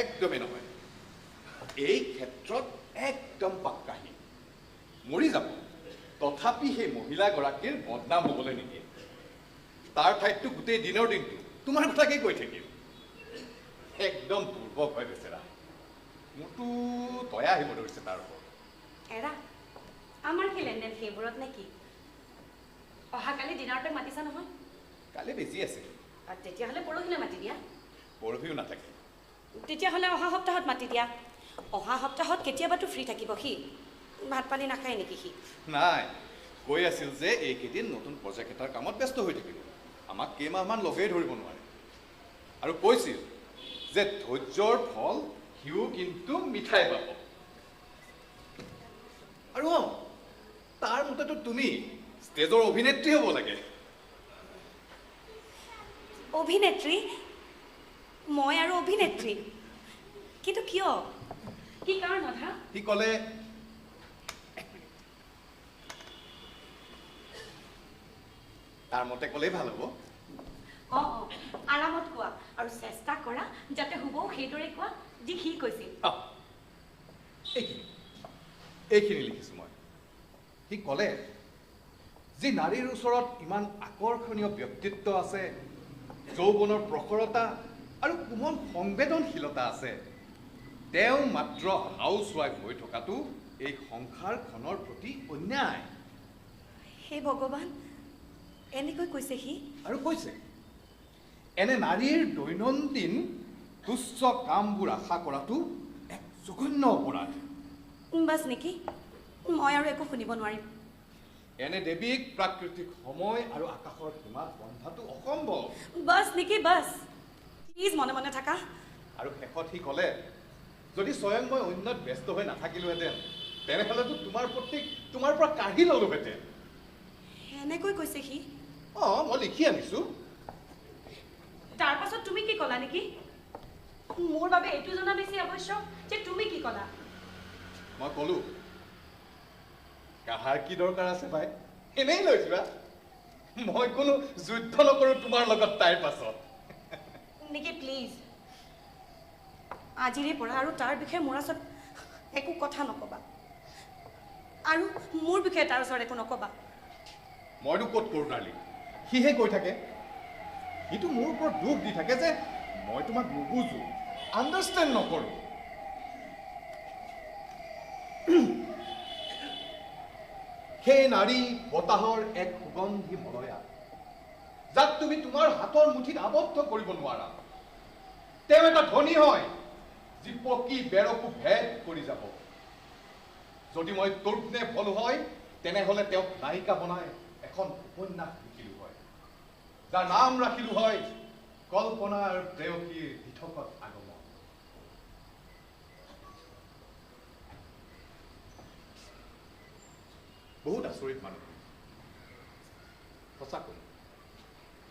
একদমেই নহয়। এই ক্ষেত্ৰত একদম পাক্কাহীন। মৰি যাব, তথাপি সেই মহিলাগৰাকীৰ বদনাম হ'বলৈ নিদিয়ে। তাৰ ঠাইততো গোটেই দিনৰ দিনটো তোমাৰ কথাকেই কৈ থাকিম। একদম দুৰ্বল হৈ বেচেৰা। মোৰতো দয়া আহিব ধৰিছে তাৰ ওপৰত। এৰা, আমাৰ কি লেনদেন সেইবোৰত নে কি? অহাকালি ডিনাৰতে মাতিছা নহয়? কালি বেছি আছিল। তেতিয়াহ'লে পৰহিলৈ মাতি দিয়া। পৰহিও নাথাকে। তেতিয়াহ'লে অহা সপ্তাহত মাতি দিয়া। অহা সপ্তাহত কেতিয়াবাতো ফ্ৰী থাকিব সি। ভাত পানী নাখায় নেকি সি? নাই, কৈ আছিল যে এইকেইদিন নতুন প্ৰজেক্ট এটাৰ কামত ব্যস্ত হৈ থাকিব। আমাক কেইমাহমান লগেই ধৰিব নোৱাৰে। আৰু কৈছিল যে ধৈৰ্যৰ ফল সিও কিন্তু মিঠাই পাব। আৰু তাৰ মতেতো তুমি ষ্টেজৰ অভিনেত্ৰী হ'ব লাগে। অভিনেত্ৰী? মই আৰু অভিনেত্ৰী? কিন্তু কিয়? কি কাৰণ অধা? সি ক'লে তাৰ মতে ক'লেই ভাল হ'ব। অঁ, আৰামত কোৱা আৰু চেষ্টা কৰা যাতে হ'বও সেইদৰে কোৱা যি সি কৈছিল। এইখিনি লিখিছোঁ মই। সি ক'লে যি নাৰীৰ ওচৰত ইমান আকৰ্ষণীয় ব্যক্তিত্ব আছে, যৌৱনৰ প্ৰখৰতা আৰু কোমল সংবেদনশীলতা আছে। তেওঁ মাত্ৰ হাউচৱাইফ হৈ থকাটো এই সংসাৰখনৰ প্ৰতি অন্যায়। হে ভগৱান, এনেকৈ কৈছে সি? আৰু কৈছে এনে নাৰীৰ দৈনন্দিন তুচ্ছ কামবোৰ আশা কৰাটো এক জঘন্য অপৰাধ। বাছ নেকি? মই আৰু একো শুনিব নোৱাৰিম। এনে দেৱীক প্ৰাকৃতিক সময় আৰু আকাশৰ সীমাত বন্ধাটো অসম্ভৱ। বাছ নেকি? বাছ, প্লিজ মনে মনে থাকা। আৰু শেষত সি ক'লে, যদি স্বয়ং মই অন্যত ব্যস্ত হৈ নাথাকিলোহেঁতেন তেনেহ'লেতো তোমাৰ পৰা কাঢ়ি ল'লোহেঁতেন। এনেকৈ কৈছে সি? মই লিখি আনিছোঁ। তাৰ পাছত তুমি কি ক'লা নেকি? মোৰ বাবে এইটো জনা বেছি আৱশ্যক যে তুমি কি ক'লা। মই ক'লো, কাহাৰ কি দৰকাৰ আছে ভাই, এনেই লৈ যোৱা। মই কোনো যুদ্ধ নকৰোঁ তোমাৰ লগত তাইৰ পাছত। নেকি প্লিজ, আজিৰে পৰা আৰু তাৰ বিষয়ে মোৰ ওচৰত একো কথা নক'বা, আৰু মোৰ বিষয়ে তাৰ ওচৰত একো নক'বা। মইনো ক'ত কৰোঁ ডাৰ্লিং, সিহে কৈ থাকে। সিটো মোৰ ওপৰত দুখ দি থাকে যে মই তোমাক নুবুজো, আণ্ডাৰষ্টেণ্ড নকৰোঁ। সেই নাৰী বতাহৰ এক সুগন্ধি মলয়া, যাক তুমি তোমাৰ হাতৰ মুঠিত আবদ্ধ কৰিব নোৱাৰা। তেওঁ এটা ধনী হয় যি পকী বেৰকো ভেদ কৰি যাব। যদি মই তৰ্কনে ভলো হয় তেনেহ'লে তেওঁক নায়িকা বনাই এখন উপন্যাস লিখিলো হয়, যাৰ নাম ৰাখিলো হয় কল্পনাৰ প্ৰেয়সীৰ দিঠকত আগমন। বহুত আচৰিত মানুহ, সঁচাকৈ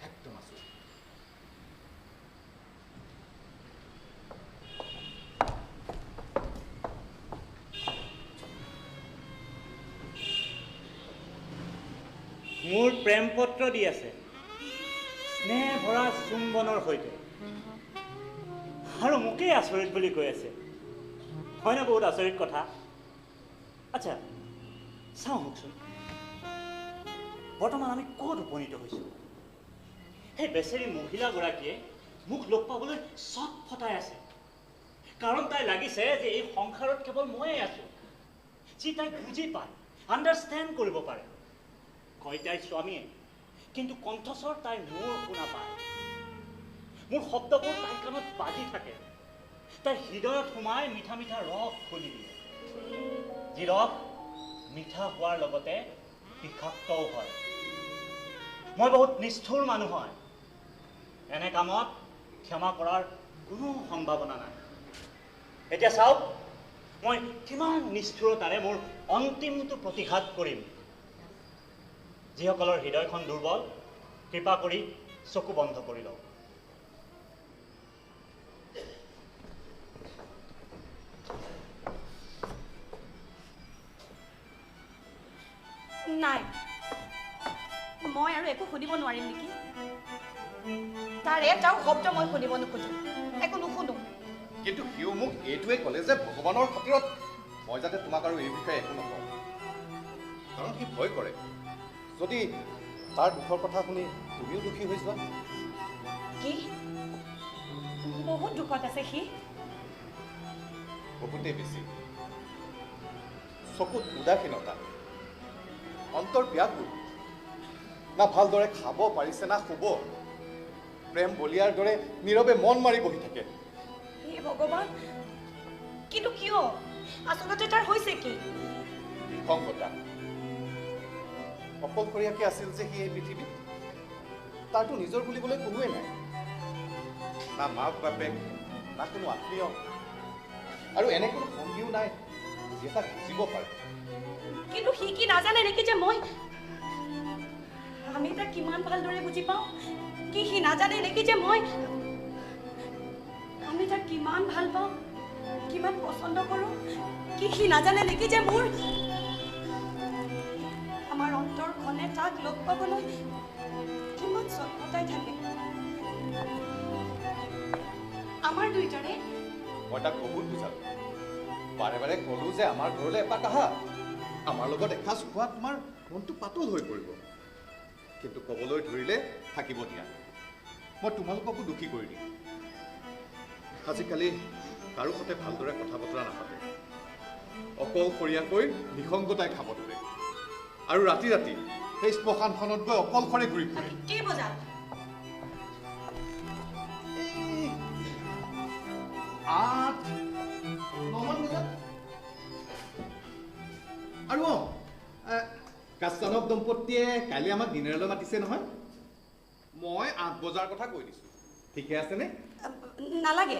একদম আচৰিত। মোৰ প্ৰেম পত্ৰ দি আছে স্নেহ ভৰা চুম্বনৰ সৈতে, আৰু মোকেই আচৰিত বুলি কৈ আছে। হয়নে বহুত আচৰিত কথা? আচ্ছা চাওঁ আহকচোন, বৰ্তমান আমি ক'ত উপনীত হৈছোঁ? সেই বেচেৰী মহিলাগৰাকীয়ে মোক লগ পাবলৈ চট ফটাই আছে, কাৰণ তাই লাগিছে যে এই সংসাৰত কেৱল ময়ে আছোঁ যি তাইক বুজি পায়, আণ্ডাৰষ্টেণ্ড কৰিব পাৰে। কয় তাইৰ স্বামীয়ে, কিন্তু কণ্ঠস্বৰ তাই মোৰ শুনা পায়। মোৰ শব্দবোৰ তাইৰ কাণত বাজি থাকে, তাইৰ হৃদয়ত সোমাই মিঠা মিঠা ৰস খুলি দিয়ে, যি ৰস মিঠা হোৱাৰ লগতে বিষাক্তও হয়। মই বহুত নিষ্ঠুৰ মানুহ হয়, এনে কামত ক্ষমা কৰাৰ কোনো সম্ভাৱনা নাই। এতিয়া চাওক, মই কিমান নিষ্ঠুৰতাৰে মোৰ অন্তিমটো প্ৰতিঘাত কৰিম। যিসকলৰ হৃদয়খন দুৰ্বল, কৃপা কৰি চকু বন্ধ কৰি লওক। নাই, মই আৰু একো শুনিব নোৱাৰিম নেকি? তাৰ এটাও শব্দ মই শুনিব নোখোজো, একো নুশুনো। কিন্তু সিও মোক এইটোৱে ক'লে যে ভগৱানৰ খাতিৰত মই যাতে তোমাক আৰু এই বিষয়ে একো নকওঁ, কাৰণ সি ভয় কৰে যদি তাৰ দুখৰ কথা শুনি তুমিও দুখী হৈ যোৱা। কি? বহুত দুখত আছে সি? বহুতেই বেছি। চকুত উদাসীনতা, অন্তৰ ব্যাকুল, না ভালদৰে খাব পাৰিছে না শুব। প্ৰেম বলিয়াৰ দৰে নীৰৱে মন মাৰি বহি থাকে। হে ভগৱান, কিন্তু কিয়? আচলতে তাৰ হৈছে কি? বিসংগতা। অকলশৰীয়াকৈ আছিল যে সি এই পৃথিৱীত, তাৰতো নিজৰ বুলিবলৈ কোনোৱে নাই, না মাক বাপেক, না কোনো আত্মীয়, আৰু এনে কোনো সংগীও নাই যি তাক বুজিব পাৰে। কিন্তু সি কি নাজানে নেকি যে আমি তাক কিমান ভালদৰে বুজি পাওঁ? কি সি নাজানে নেকি যে আমি তাক কিমান ভাল পাওঁ, কিমান পচন্দ কৰোঁ? কি সি নাজানে নেকি যে আমাৰ অন্তৰখনে তাক লগ পাবলৈ কিমান চটফটাই থাকে? আমাৰ দুইজনে মই তাক বহুত বুজালো, বাৰে বাৰে ক'লো যে আমাৰ ঘৰলৈ এপাক আহা, আমাৰ লগত এসাঁজ খোৱা তোমাৰ মনটো পাতল হৈ পৰিব। কিন্তু ক'বলৈ ধৰিলে থাকিব দিয়া, মই তোমালোককো দুখী কৰি দিম। আজিকালি কাৰো সৈতে ভালদৰে কথা বতৰা নাপাতে অকলশৰীয়াকৈ নিসংগতাই খাব ধৰে আৰু ৰাতি ৰাতি সেই শ্মশানখনত গৈ অকলশৰে ঘূৰি ফুৰে কি বজাত 8-9 বজাত আৰু কাস্তানক দম্পতীয়ে কালি আমাক ডিনাৰলৈ মাতিছে নহয় মই 8 বজাৰ কথা কৈ দিছোঁ ঠিকে আছেনে নালাগে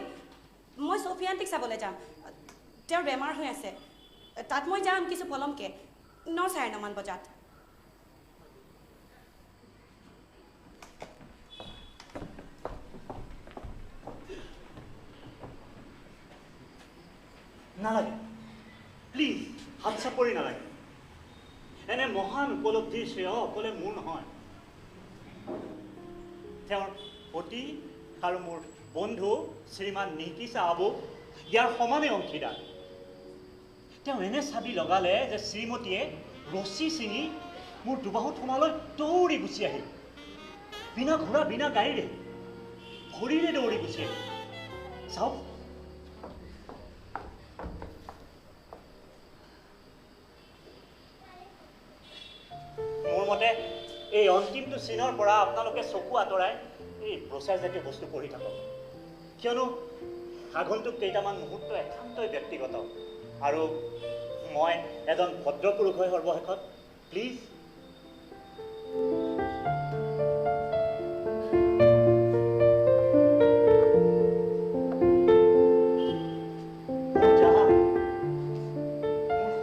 মই সোফি আণ্টিক চাবলৈ যাম তেওঁৰ বেমাৰ হৈ আছে তাত মই যাম কিছু পলমকে 9-9:30 বজাত নালাগে প্লিজ হাত চাপৰি নালাগে এনে মহান উপলব্ধিৰ শ্ৰেয় অকলে মোৰ নহয় তেওঁৰ পতি আৰু মোৰ বন্ধু শ্ৰীমান নীতিশা আবু ইয়াৰ সমানে অংশীদাৰ তেওঁ এনে চাবি লগালে যে শ্ৰীমতীয়ে ৰছী ছিঙি মোৰ দুবাহুত সোমালৈ দৌৰি গুচি আহিল বিনা ঘোঁৰা বিনা গাড়ীৰে ভৰিৰে দৌৰি গুচি আহিল চাওক মোৰ মতে এই অন্তিমটো চিনৰ পৰা আপোনালোকে চকু আঁতৰাই এই প্ৰচাৰ জাতীয় বস্তু পঢ়ি থাকক কিয়নো আগন্তুক কেইটামান মুহূৰ্ত একান্তই ব্যক্তিগত আৰু মই এজন ভদ্ৰপুৰুষ হৈ সৰ্বশেষত প্লিজ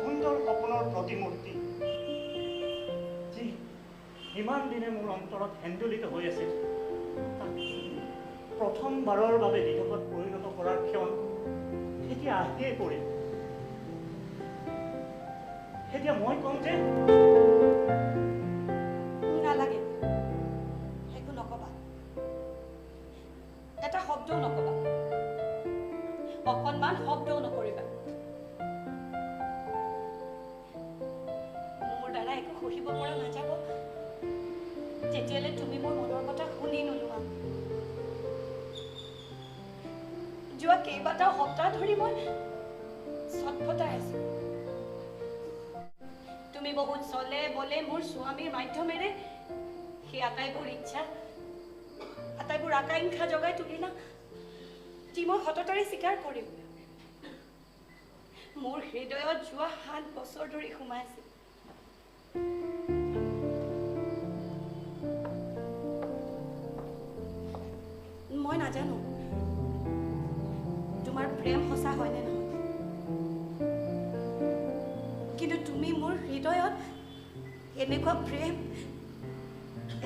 সুন্দৰ সপোনৰ প্ৰতিমূৰ্তি যি ইমান দিনে মোৰ অন্তৰত হেন্দুলিত হৈ আছিল প্ৰথমবাৰৰ বাবে দিঠকত পৰিণত কৰাৰ ক্ষণ এতিয়া আহিয়ে পৰিল এতিয়া মই কম যে নালাগে একো নকবা এটা শব্দও নকবা অকণমান শব্দও নকৰিবা মোৰ দ্বাৰা একো সহিব পৰা নাযাব তেতিয়ালৈ তুমি মোৰ মনৰ কথা শুনি নোলোৱা যোৱা কেইবাটাও সপ্তাহ ধৰি মই ছটফটাই আছো তুমি বহুত চলে বলে মোৰ স্বামীৰ মাধ্যমেৰে সেই আটাইবোৰ ইচ্ছা আটাইবোৰ আকাংক্ষা জগাই তুলিলা যি মই সততাৰে স্বীকাৰ কৰিম মোৰ হৃদয়ত যোৱা 7 বছৰ ধৰি সোমাই আছিল মই নাজানো তোমাৰ প্ৰেম সঁচা হয় নে নহয় কিন্তু তুমি মোৰ হৃদয়ত এনেকুৱা প্ৰেম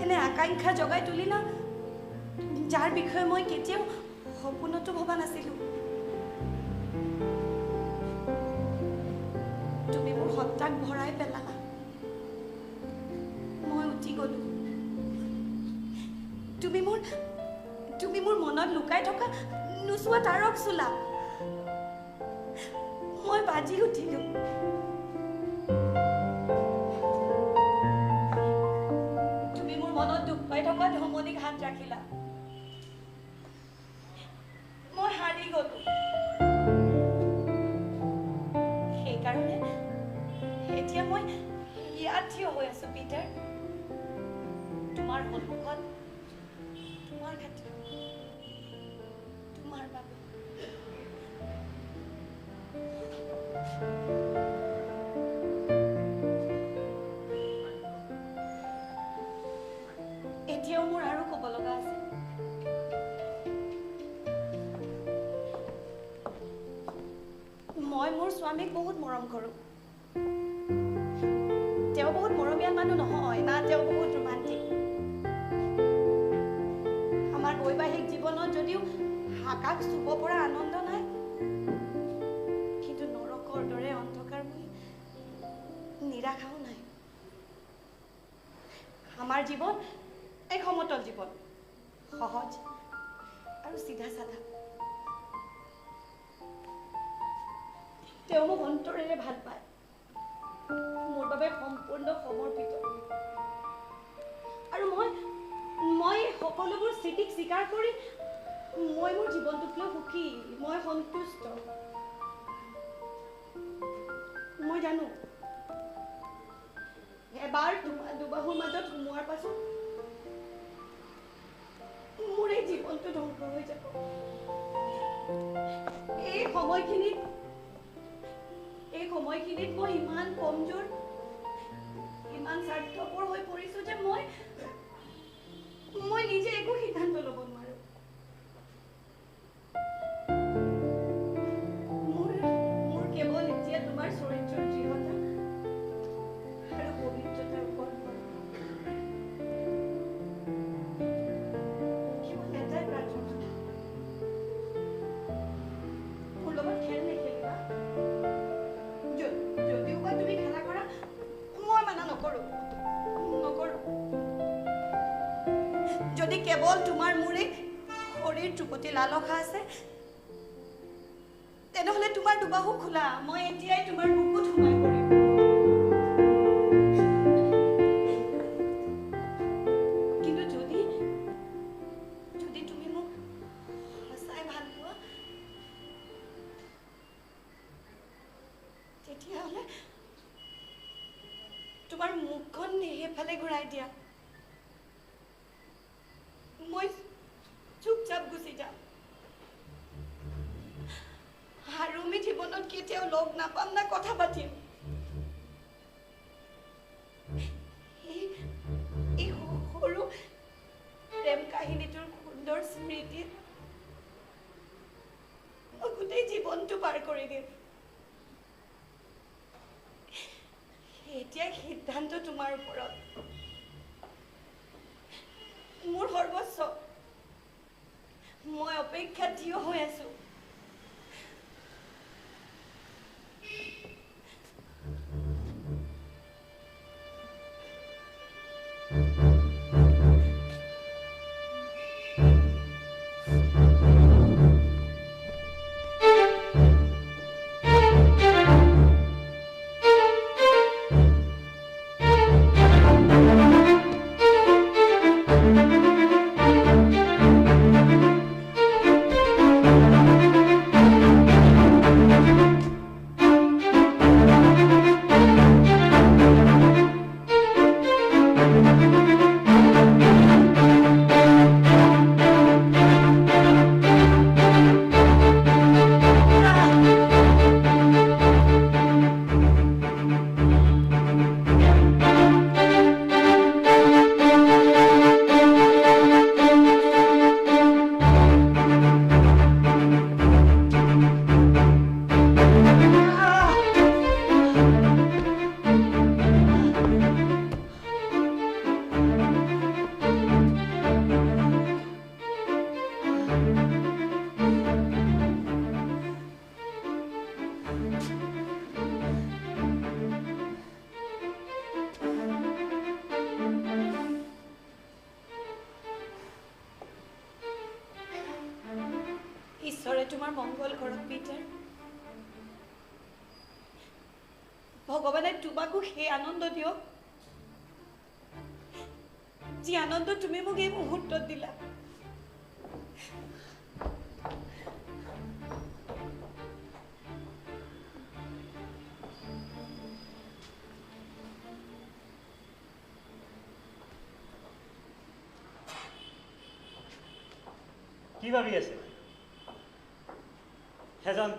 এনে আকাংক্ষা জগাই তুলিলা যাৰ বিষয়ে মই কেতিয়াও সপোনতো ভবা নাছিলো তুমি মোৰ সত্তাক ভৰাই পেলালা মই উঠি গলো তুমি মোৰ মনত লুকাই থকা নুচুৱা তাৰক চোলা মই বাজি উঠিলো তুমি মোৰ মনত দুখ পাই থকা ধমনীক হাত ৰাখিলা মই হাৰি গলো সেইকাৰণে এতিয়া মই ইয়াত থিয় হৈ আছো পিটাৰ তোমাৰ সন্মুখত তোমাৰ ক্ষেত্ৰত তোমাৰ বাবে এতিয়াও মোৰ আৰু ক'ব লগা আছে মই মোৰ স্বামীক বহুত মৰম কৰোঁ তেওঁ বহুত মৰমীয়াল মানুহ নহয় না তেওঁ বহুত ৰোমান্টিক আমাৰ বৈবাহিক জীৱনত যদিও হাকাক চুব পৰা আনন্দ নাই কিন্তু নৰকৰ দৰে অন্ধকাৰময় নিৰাশাও নাই আমাৰ জীৱন এক সমতল জীৱন সহজ আৰু চিধা সাধা তেওঁ মোক অন্তৰেৰে ভাল পায় মোৰ বাবে সম্পূৰ্ণ সমৰ্পিত আৰু মই সকলোবোৰ স্থিতিক স্বীকাৰ কৰি মই মোৰ জীৱনটোক লৈ সুখী, মই সন্তুষ্ট। মই জানো এবাৰ দুবাহুৰ মাজত সোমোৱাৰ পাছত মোৰ এই জীৱনটো ধ্বংস হৈ যাব। এই সময়খিনিত মই ইমান কমজোৰ, ইমান স্বাৰ্থপৰ হৈ পৰিছো যে মই নিজে একো সিদ্ধান্ত ল'ব নোৱাৰো। মোৰ কেৱল এতিয়া তোমাৰ চৰিত্ৰৰ দৃঢ়তা আৰু পবিত্ৰতাৰ ওপৰত কেৱল এটাই প্ৰাৰ্থনা, মোৰ লগত খেল নেখেলিবা। যদিও বা তুমি খেলা কৰা, মই মানা নকৰো। যদি কেৱল তোমাৰ মোৰ এই শৰীৰটোৰ প্ৰতি লালসা আছে, তেনেহলে তোমাৰ দুবাহু খোলা, মই এতিয়াই তোমাৰ বুকুত সোমাই পৰিম। কিন্তু যদি তুমি মোক সঁচাই ভাল পোৱা, তেতিয়াহলে তোমাৰ মুখখন সেইফালে ঘূৰাই দিয়া। মই চুপচাপ গুচি যাম আৰু আমি জীৱনত কেতিয়াও লগ নাপাম না কথা পাতিম। এই সৰু প্ৰেম কাহিনীটোৰ সুন্দৰ স্মৃতিত মই গোটেই জীৱনটো পাৰ কৰি দিম। এতিয়া সিদ্ধান্ত তোমাৰ ওপৰত। মোৰ সৰ্বস্ব, মই অপেক্ষাত থিয় হৈ আছো। ঈশ্বৰে তোমাৰ মংগল কৰক পিটাৰ। ভগৱানে তোমাকো সেই আনন্দ দিয়ক, যি আনন্দ তুমি মোক এই মুহূৰ্তত দিলা। কি ভাবি আছে? এজন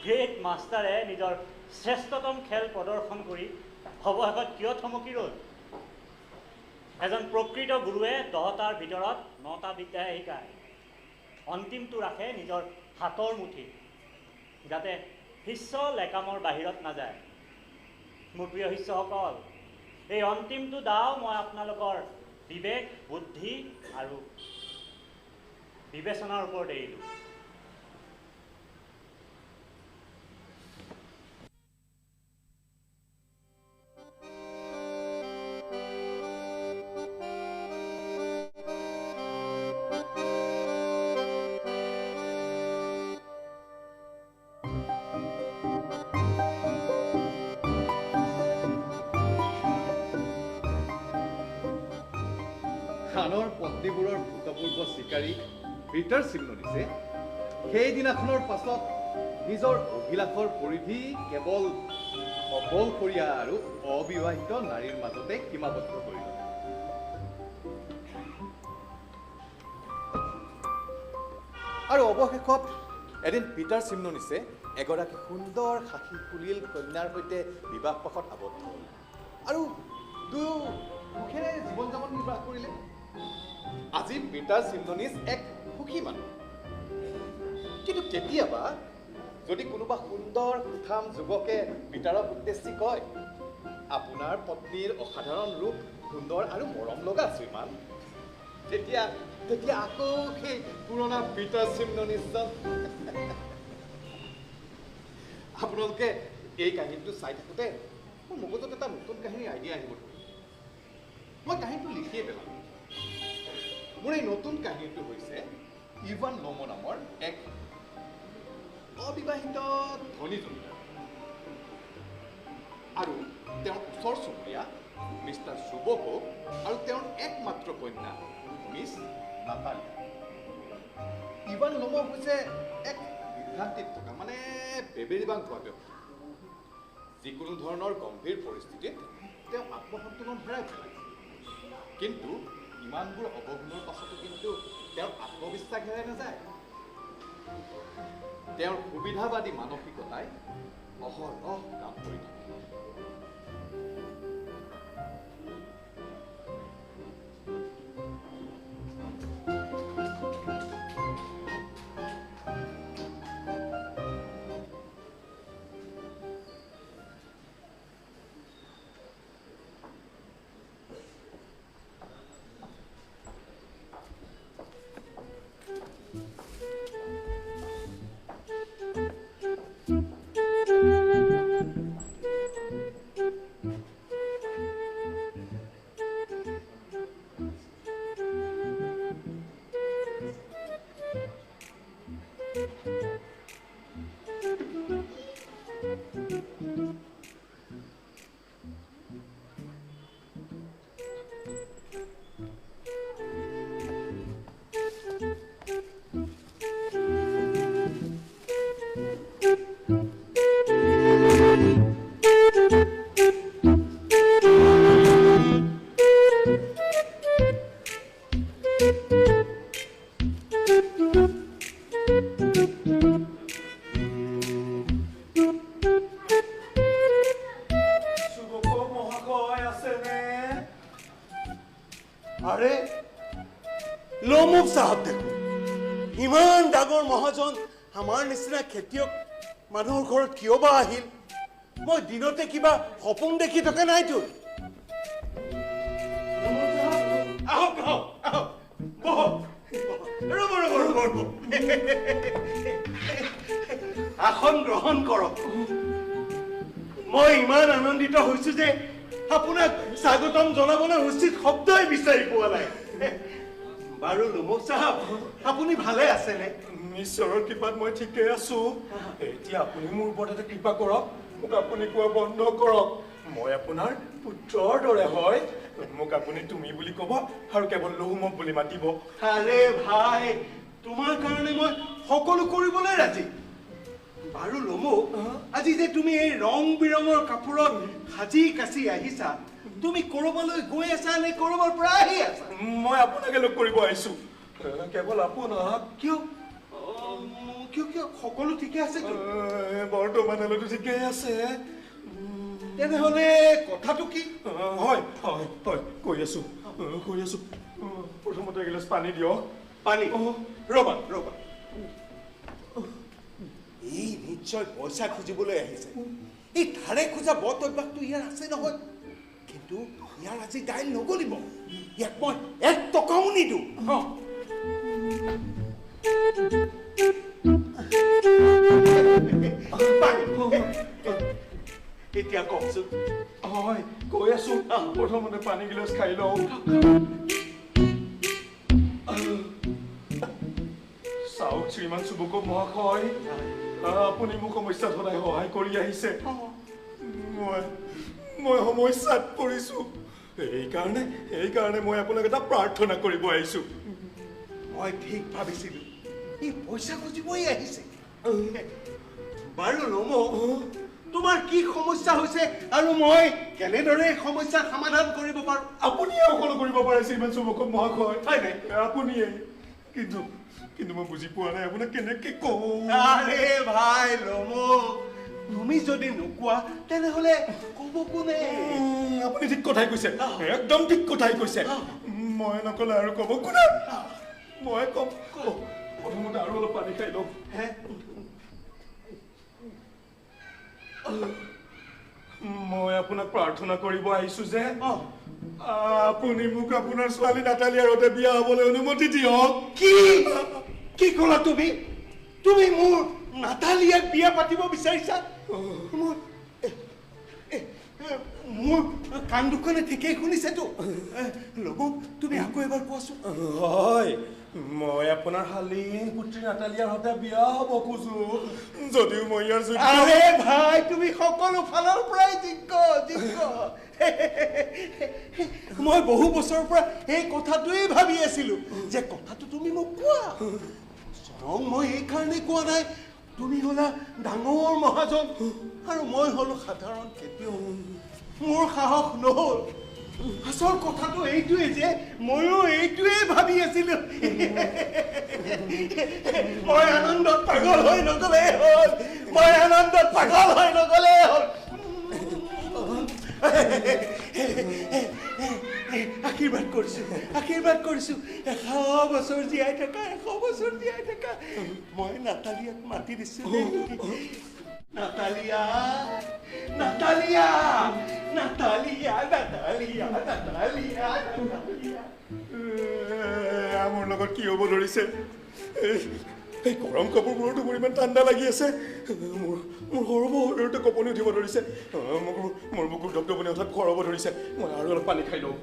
গ্ৰেট মাষ্টাৰে নিজৰ শ্ৰেষ্ঠতম খেল প্ৰদৰ্শন কৰি অৱশেষত কিয় থমকি ৰ'ল? এজন প্ৰকৃত গুৰুৱে 10টাৰ ভিতৰত 9টা বিদ্যাহে শিকায়। অন্তিমটো ৰাখে নিজৰ হাতৰ মুঠিত, যাতে শিষ্য লেকামৰ বাহিৰত নাযায়। মোৰ প্ৰিয় শিষ্যসকল, এই অন্তিমটো দাও মই আপোনালোকৰ বিবেক, বুদ্ধি আৰু বিবেচনাৰ ওপৰত এৰিলোঁ। ইমানৰ পত্নীবোৰৰ ভূতপূৰ্ব চিকাৰী পিটাৰ চিমননিছে সেইদিনাখনৰ পাছত নিজৰ অভিলাষৰ পৰিধি কেৱল অকলশৰীয়া আৰু অবিবাহিত নাৰীৰ মাজতে সীমাবদ্ধ কৰিলে। আৰু অৱশেষত এদিন পিটাৰ চিমননিছে এগৰাকী সুন্দৰ সাখী কুলিল কন্যাৰ সৈতে বিবাহপাশত আবদ্ধ হ'ল আৰু দুয়ো সুখেৰে জীৱন যাপন নিৰ্বাহ কৰিলে। আজি পিটাৰ চিমননিছ এক সুখী মানুহ। কিন্তু কেতিয়াবা যদি কোনোবা সুন্দৰ সুঠাম যুৱকে পিটাৰক উদ্দেশ্যি কয়, আপোনাৰ পত্নীৰ অসাধাৰণ ৰূপ সুন্দৰ আৰু মৰম লগা শ্ৰীমান, তেতিয়া আকৌ সেই পুৰণা পিটাৰ চিমননিছজন। আপোনালোকে এই কাহিনীটো চাই থাকোঁতে মোৰ মগজত এটা নতুন কাহিনীৰ আইডিয়া আহিব ধৰিলে। মই কাহিনীটো লিখিয়ে পেলাম। মোৰ এই নতুন কাহিনীটো হৈছে ইভান লোমো নামৰ এক অবিবাহিত ধনী জমিদাৰ আৰু তেওঁৰ ওচৰ চুবুৰীয়া মিষ্টাৰ সুবকো আৰু তেওঁৰ একমাত্ৰ কন্যা মিছ নাতালিয়া। ইভান লোমো হৈছে এক বিভ্ৰান্তিত থকা মানে বেবেৰিবাং হোৱা ব্যক্তি। যিকোনো ধৰণৰ গম্ভীৰ পৰিস্থিতিত তেওঁ আত্মসন্তুলন হেৰাই পেলায়। কিন্তু ইমানবোৰ অৱগুণৰ পাছতো কিন্তু তেওঁৰ আত্মবিশ্বাস হেৰাই নাযায়। তেওঁৰ সুবিধাবাদী মানসিকতাই অহৰহ কাম কৰি থাকে। আৰে লোমুক সাহেব দেখো, ইমান ডাঙৰ মহাজন আমাৰ নিচিনা খেতিয়ক মানুহৰ ঘৰত কিয় বা আহিল? মই দিনতে কিবা সপোন দেখি থকা নাইতো। আহক আহক আহক, বহক ৰ'ব ৰ'ব ৰ'ব ৰ'ব, আসন গ্ৰহণ কৰক। মই ইমান আনন্দিত হৈছো যে আপোনাক স্বাগতম জনাবলৈ উচিত শব্দই বিচাৰি পোৱা নাই। বাৰু লোমক চাহাব, আপুনি ভালে আছেনে? ঈশ্বৰৰ কৃপাত মই ঠিকে আছো। এতিয়া আপুনি মোৰ ওপৰত এটা কৃপা কৰক, মোক আপুনি কোৱা বন্ধ কৰক। মই আপোনাৰ পুত্ৰৰ দৰে হয়। মোক আপুনি তুমি বুলি ক'ব আৰু কেৱল লোমক বুলি মাতিব। আৰে ভাই, তোমাৰ কাৰণে মই সকলো কৰিবলৈ ৰাজি। বাৰু লোমক, আজি যে তুমি এই ৰং বিৰঙৰ কাপোৰত সাজি কাচি আহিছা, তুমি কৰবালৈ গৈ আছা নে কৰবাৰ পৰা আহি আছা? মই আপোনাকে লগ কৰিব আহিছো, কেৱল আপোনাক। কিয় কিয় কিয় সকলো ঠিকে আছে? বৰ্তমানলৈতো ঠিকেই আছে। তেনেহলে কথাটো কি? হয় হয় হয়, কৈ আছো। প্ৰথমতে এগিলাচ পানী দিয়ক। পানী? ৰবা ৰবা, এই নিশ্চয় পইচা খুজিবলৈ আহিছে। এই ধাৰে খোজা বদ অভ্যাসটো ইয়াৰ আছে নহয়, কিন্তু ইয়াৰ আজি দাইল নগলিব। ইয়াক মই 1 টকাও নিদিওঁ। এতিয়া কওকচোন। হয়, কৈ আছো। প্ৰথমতে পানী গিলাচ খাই লওঁ। চাওক শ্ৰীমান সুবকো মহাশয়, আপুনি মোক সমস্যাত সদায় সহায় কৰি আহিছে। মই সমস্যাত পৰিছো। এইকাৰণে মই আপোনাক এটা প্ৰাৰ্থনা কৰিব আহিছোঁ। মই ঠিক ভাবিছিলোঁ ই পইচা খুজিবই আহিছে। বাৰু নমো, তোমাৰ কি সমস্যা হৈছে আৰু মই কেনেদৰে সমস্যাৰ সমাধান কৰিব পাৰোঁ? আপুনিয়ে সকলো কৰিব পাৰে শ্ৰীমান চুমকক মহাশয়। হয় নাই? আপুনিয়ে। কিন্তু মই বুজি পোৱা নাই আপোনাক কেনেকে কওঁ। আৰে ভাই নমো, তুমি যদি নোকোৱা তেনেহ'লে ক'ব কোনে? আপুনি ঠিক কথাই কৈছে, একদম ঠিক কথাই কৈছে। মই নক'লে আৰু ক'ব কোনে? মই ক'ম। প্ৰথমতে আৰু অলপ পানী খাই লওঁ। মই আপোনাক প্ৰাৰ্থনা কৰিব আহিছোঁ যে আপুনি মোক আপোনাৰ ছোৱালী নাটালিয়াৰ সৈতে বিয়া হ'বলৈ অনুমতি দিয়ক। কি ক'লা তুমি? তুমি মোৰ নাটালিয়াক বিয়া পাতিব বিচাৰিছা? মোৰ কাণ দুখনে ঠিকেই শুনিছেতো? লগো তুমি আকৌ এবাৰ কোৱাচোন। হয়, মই আপোনাৰ শালীন পুত্ৰী নাটালিয়াৰ সৈতে বিয়া হ'ব খোজো, যদিও মই ইয়াৰ যোগ্য। আৰে ভাই, তুমি সকলো ফালৰ পৰাই যোগ্য। মই বহু বছৰৰ পৰা এই কথাটোৱেই ভাবি আছিলো যে কথাটো তুমি মোক কোৱা। স্বৰং মই এইকাৰণেই কোৱা নাই, তুমি হ'লা ডাঙৰ মহাজন আৰু মই হ'লো সাধাৰণ খেতিয়ক। মোৰ সাহস নহ'ল। আচল কথাটো এইটোৱে যে ময়ো এইটোৱেই ভাবি আছিলো। মই আনন্দত পাগল হৈ নগ'লেই হ'ল। আশীৰ্বাদ কৰিছো 100 বছৰ জীয়াই থাকা। মই নাটালিয়াক মাতি দিছো। নাটালিয়া। মোৰ লগত কি হ'ব ধৰিছে? এই গৰম কাপোৰবোৰতো মোৰ ইমান ঠাণ্ডা লাগি আছে। মোৰ সৰব শৰীৰতে কঁপনি উঠিব ধৰিছে। মোৰ বুকুৰ ধপধপনি অৰ্থাৎ খৰ হ'ব ধৰিছে। মই আৰু অলপ পানী খাই লওঁ।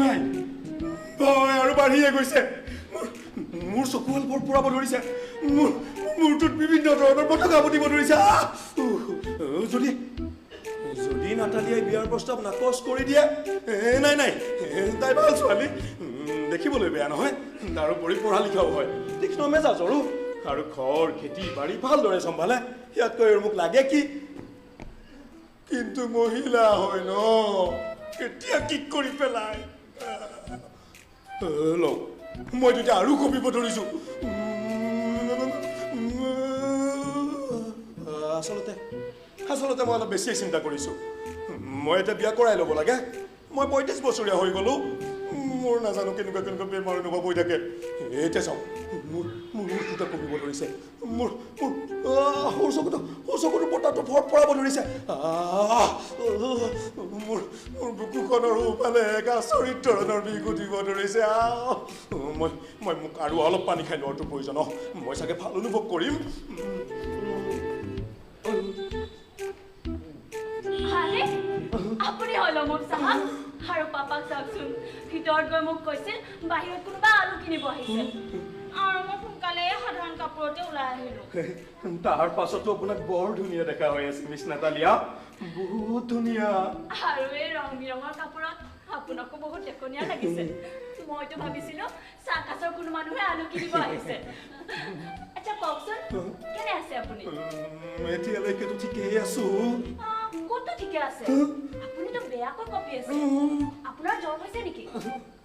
নাই, আৰু বাঢ়িয়ে গৈছে। মোৰ চকুহাল বৰ পুৰাব ধৰিছে। মূৰটোত বিভিন্ন ধৰণৰ পতকা ফুটিব ধৰিছে। যদি নাটালিয়াই বিয়াৰ প্ৰস্তাৱ নাকচ কৰি দিয়ে, নাই, তাই ভাল ছোৱালী, দেখিবলৈ বেয়া নহয়, তাৰোপৰি পঢ়া লিখাও হয়, তীক্ষ্ণ মেজাজৰো, আৰু ঘৰ খেতি বাৰী ভালদৰে চম্ভালে। ইয়াতকৈ আৰু মোক লাগে কি? কিন্তু মহিলা হয় ন, এতিয়া কি কৰি পেলাই? লওক, মই তেতিয়া আৰু কঁপিব ধৰিছো। আচলতে মই অলপ বেছিয়ে চিন্তা কৰিছোঁ। মই এতিয়া বিয়া কৰাই ল'ব লাগে। মই 35 বছৰীয়া হৈ গ'লো। মোৰ নাজানো কেনেকুৱা বেমাৰ অনুভৱ হৈ থাকে। এতিয়া চাওঁ, মোৰ দুটা কমিব ধৰিছে। মোৰ চকুটো পতাটো ফৰফৰাব ধৰিছে। মোৰ বুকুখনৰ সোঁফালে এক আচৰিত ধৰণৰ বিষ উঠিব ধৰিছে। মোক আৰু অলপ পানী খাই লোৱাটো প্ৰয়োজন। মই চাগে ভাল অনুভৱ কৰিম। আপুনি হ'ল মোক চাহাব আৰু পাপাক চাওকচোন, ভিতৰত গৈ মোক কৈছিল বাহিৰত কোনোবা আলু কিনিব আহিছে, আৰু মই সোনকালে সাধাৰণ কাপোৰতে ওলাই আহিলো। তাৰ পাছতো আপোনাক বৰ ধুনীয়া দেখা হৈ আছে মিছ নাটালিয়া, বহুত ধুনীয়া। আৰু এই ৰং বিৰঙৰ কাপোৰত আপোনাকো বহুত দেখনীয়া লাগিছে। মইতো ভাবিছিলো চাৰ্কাছৰ কোনো মানুহে আলু কিনিব আহিছে। আচ্ছা কওকচোন, কেনে আছে আপুনি? এতিয়ালৈকেতো ঠিকেই আছো। ক'তো ঠিকে আছে? আপুনিতো বেয়াকৈ কঁপি আছে। আপোনাৰ জ্বৰ হৈছে নেকি?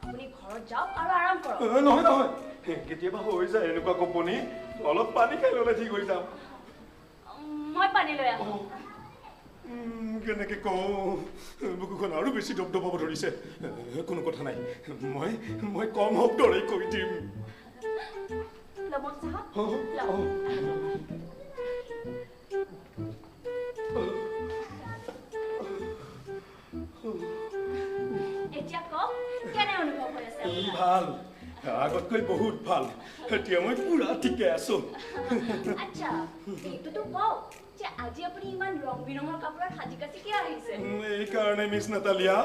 আপুনি ঘৰত যাওক আৰু আৰাম কৰক। নহয়, কেতিয়াবা হৈ যায় এনেকুৱা কঁপনি। অলপ পানী খাই ল'লে ঠিক হৈ যাম। মই পানী লৈ আহোঁ। কেনেকে কওঁ, বুকুখন আৰু বেছি ধপধপাব ধৰিছে। কোনো কথা নাই, মই কম শব্দৰে কৈ দিম। লমন চাহাব, এতিয়া কওক, কেনে অনুভৱ হৈ আছে? ভাল, আগতকৈ বহুত ভাল। এতিয়া মই পুৰা ঠিকে আছো। আচ্ছা, এইটোতো কওক যে আজি আপুনি ইমান ৰং বিৰঙৰ কাপোৰত সাজি কাচি কিয় আহিছে? এইকাৰণে মিছ নাটালিয়া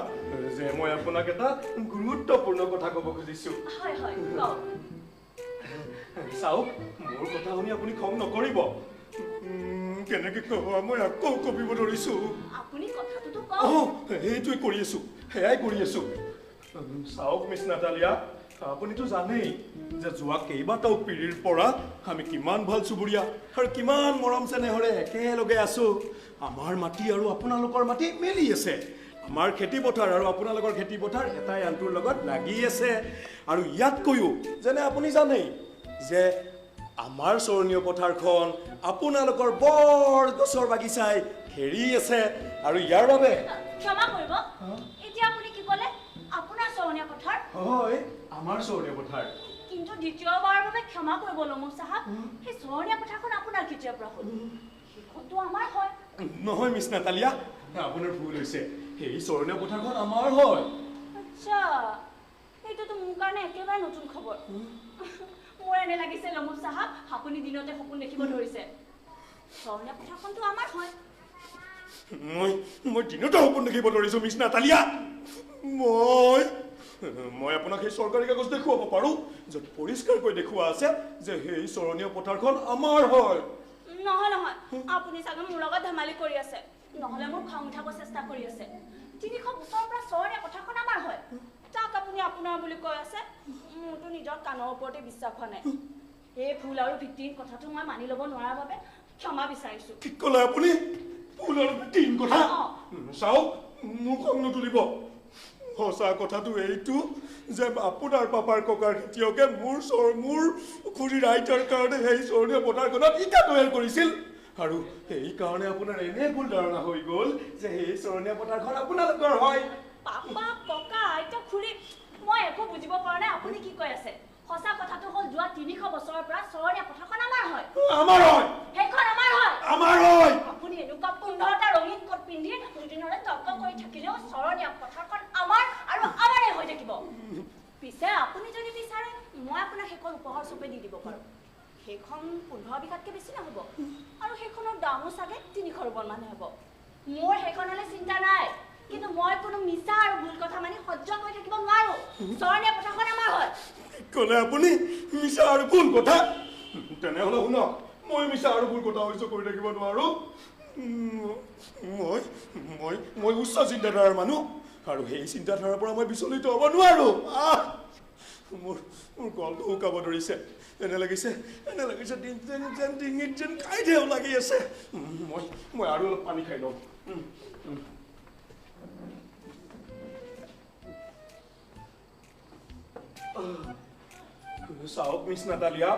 যে মই আপোনাক এটা গুৰুত্বপূৰ্ণ কথা ক'ব খুজিছো। হয়, কওক। চাওক, মোৰ কথা শুনি আপুনি খং নকৰিব, কেনেকৈ কোৱা মই আকৌ কপিব ধৰিছোঁ আপুনি কথাটোতো কওক সেইটোৱে কৰি আছোঁ সেয়াই কৰি আছোঁ চাওক মিছ নাটালিয়া আপুনিতো জানেই যে যোৱা কেইবাটাও পিঢ়িৰ পৰা আমি কিমান ভাল চুবুৰীয়া আৰু কিমান মৰম চেনেহৰে একেলগে আছোঁ আমাৰ মাটি আৰু আপোনালোকৰ মাটি মিলি আছে আমাৰ খেতি পথাৰ আৰু আপোনালোকৰ খেতি পথাৰ এটাই আনটোৰ লগত লাগি আছে আৰু ইয়াতকৈও যেনে আপুনি জানেই যে আমাৰ চৰণীয় পথাৰখন আপোনালোকৰ বৰ গছৰ বাগিচাই ঘেৰি আছে আৰু ইয়াৰ বাবে ক্ষমা কৰিব এতিয়া আপুনি কি ক'লে আপোনাৰ চৰণীয়া পথাৰ হয় আমাৰ চৰণীয় পথাৰ কিন্তু দ্বিতীয়বাৰৰ বাবে ক্ষমা কৰিব লমু চাহাব সেই চৰণীয়া পথাৰখন আপোনাৰ কেতিয়াৰ পৰা হ'ল সেইখনতো আমাৰ হয় নহয় মিছ নাটালিয়া আপোনাৰ ভুল হৈছে সেই চৰণীয় পথাৰখন আমাৰ হয় আচ্ছা এইটোতো মোৰ কাৰণে একেবাৰে নতুন খবৰ মোৰ এনে লাগিছে লমু চাহাব আপুনি দিনতে সপোন দেখিব ধৰিছে চৰণীয়া পথাৰখনতো আমাৰ হয় মই দিনতে সপোন দেখিব ধৰিছোঁ মিছ নাটালিয়া মই আপোনাক সেই চৰকাৰী কাগজ দেখুৱাব পাৰোঁ য'ত পৰিষ্কাৰকৈ দেখুওৱা আছে যে সেই চৰণীয় পথাৰখন আমাৰ হয় নহয় নহয় আপুনি চাগে মোৰ লগত ধেমালি কৰি আছে নহ'লে মোৰ খং উঠাব চেষ্টা কৰি আছে 300 বছৰৰ পৰা চৰণীয়া পথাৰখন আমাৰ হয় তাক আপুনি আপোনাৰ বুলি কৈ আছে মোৰতো নিজৰ কাণৰ ওপৰতে বিশ্বাস হোৱা নাই এই ভুল আৰু ভিত্তিহীন কথাটো মই মানি ল'ব নোৱাৰাৰ বাবে ক্ষমা বিচাৰিছোঁ কি ক'লে আপুনি ভুল আৰু ভিত্তিহীন কথা চাওক মোৰ খং নুতুলিব সঁচা কথাটো এইটো যে আপোনাৰ পাপাৰ ককাৰ খেতিয়কে মোৰ খুৰীৰ আইতাৰ কাৰণে সেই চৰণীয় পথাৰখনত ইটা তৈয়াৰ কৰিছিল আৰু সেইকাৰণে আপোনাৰ এনে ভুল ধাৰণা হৈ গ'ল যে সেই চৰণীয়া পথাৰখন আপোনালোকৰ হয় পাপা ককা আইতা খুৰী মই একো বুজিব পৰা নাই আপুনি কি কৈ আছে সঁচা কথাটো হ'ল যোৱা 300 বছৰৰ পৰা চৰণীয়া পথাৰখন আমাৰ হয় সেইখন আমাৰ হয় আপুনি এনেকুৱা 15টা ৰঙীন কোট পিন্ধি দুদিনৰে তৰ্ক কৰি থাকিলেও চৰণীয়া পথাৰখন আমাৰ আৰু আমাৰেই হৈ থাকিব পিছে আপুনি যদি বিচাৰে মই আপোনাক সেইখন উপহাৰ স্বৰূপে দি দিব পাৰোঁ সেইখন 15 বিঘাতকৈ বেছি নহ'ব আৰু সেইখনৰ দামো চাগে 300 ৰুবল মানে হ'ব মোৰ সেইখনলৈ চিন্তা নাই কিন্তু মই কোনো মিছা আৰু ভুল কথা মানি সহ্য কৰি থাকিব নোৱাৰো চৰণীয়া পথাৰখন আমাৰ হয় ক'লে আপুনি মিছা আৰু ভুল কথা তেনেহ'লে শুনক মই মিছা আৰু ভুল কথা সহ্য কৰি থাকিব নোৱাৰো মই উচ্চ চিন্তাধাৰাৰ মানুহ আৰু সেই চিন্তাধাৰাৰ পৰা মই বিচলিত হ'ব নোৱাৰো মোৰ গলটো শুকাব ধৰিছে এনে লাগিছে ডিঙিত যেন কাইঠেও লাগি আছে মই আৰু অলপ পানী খাই লওঁ চাওক মিছ নাটালিয়া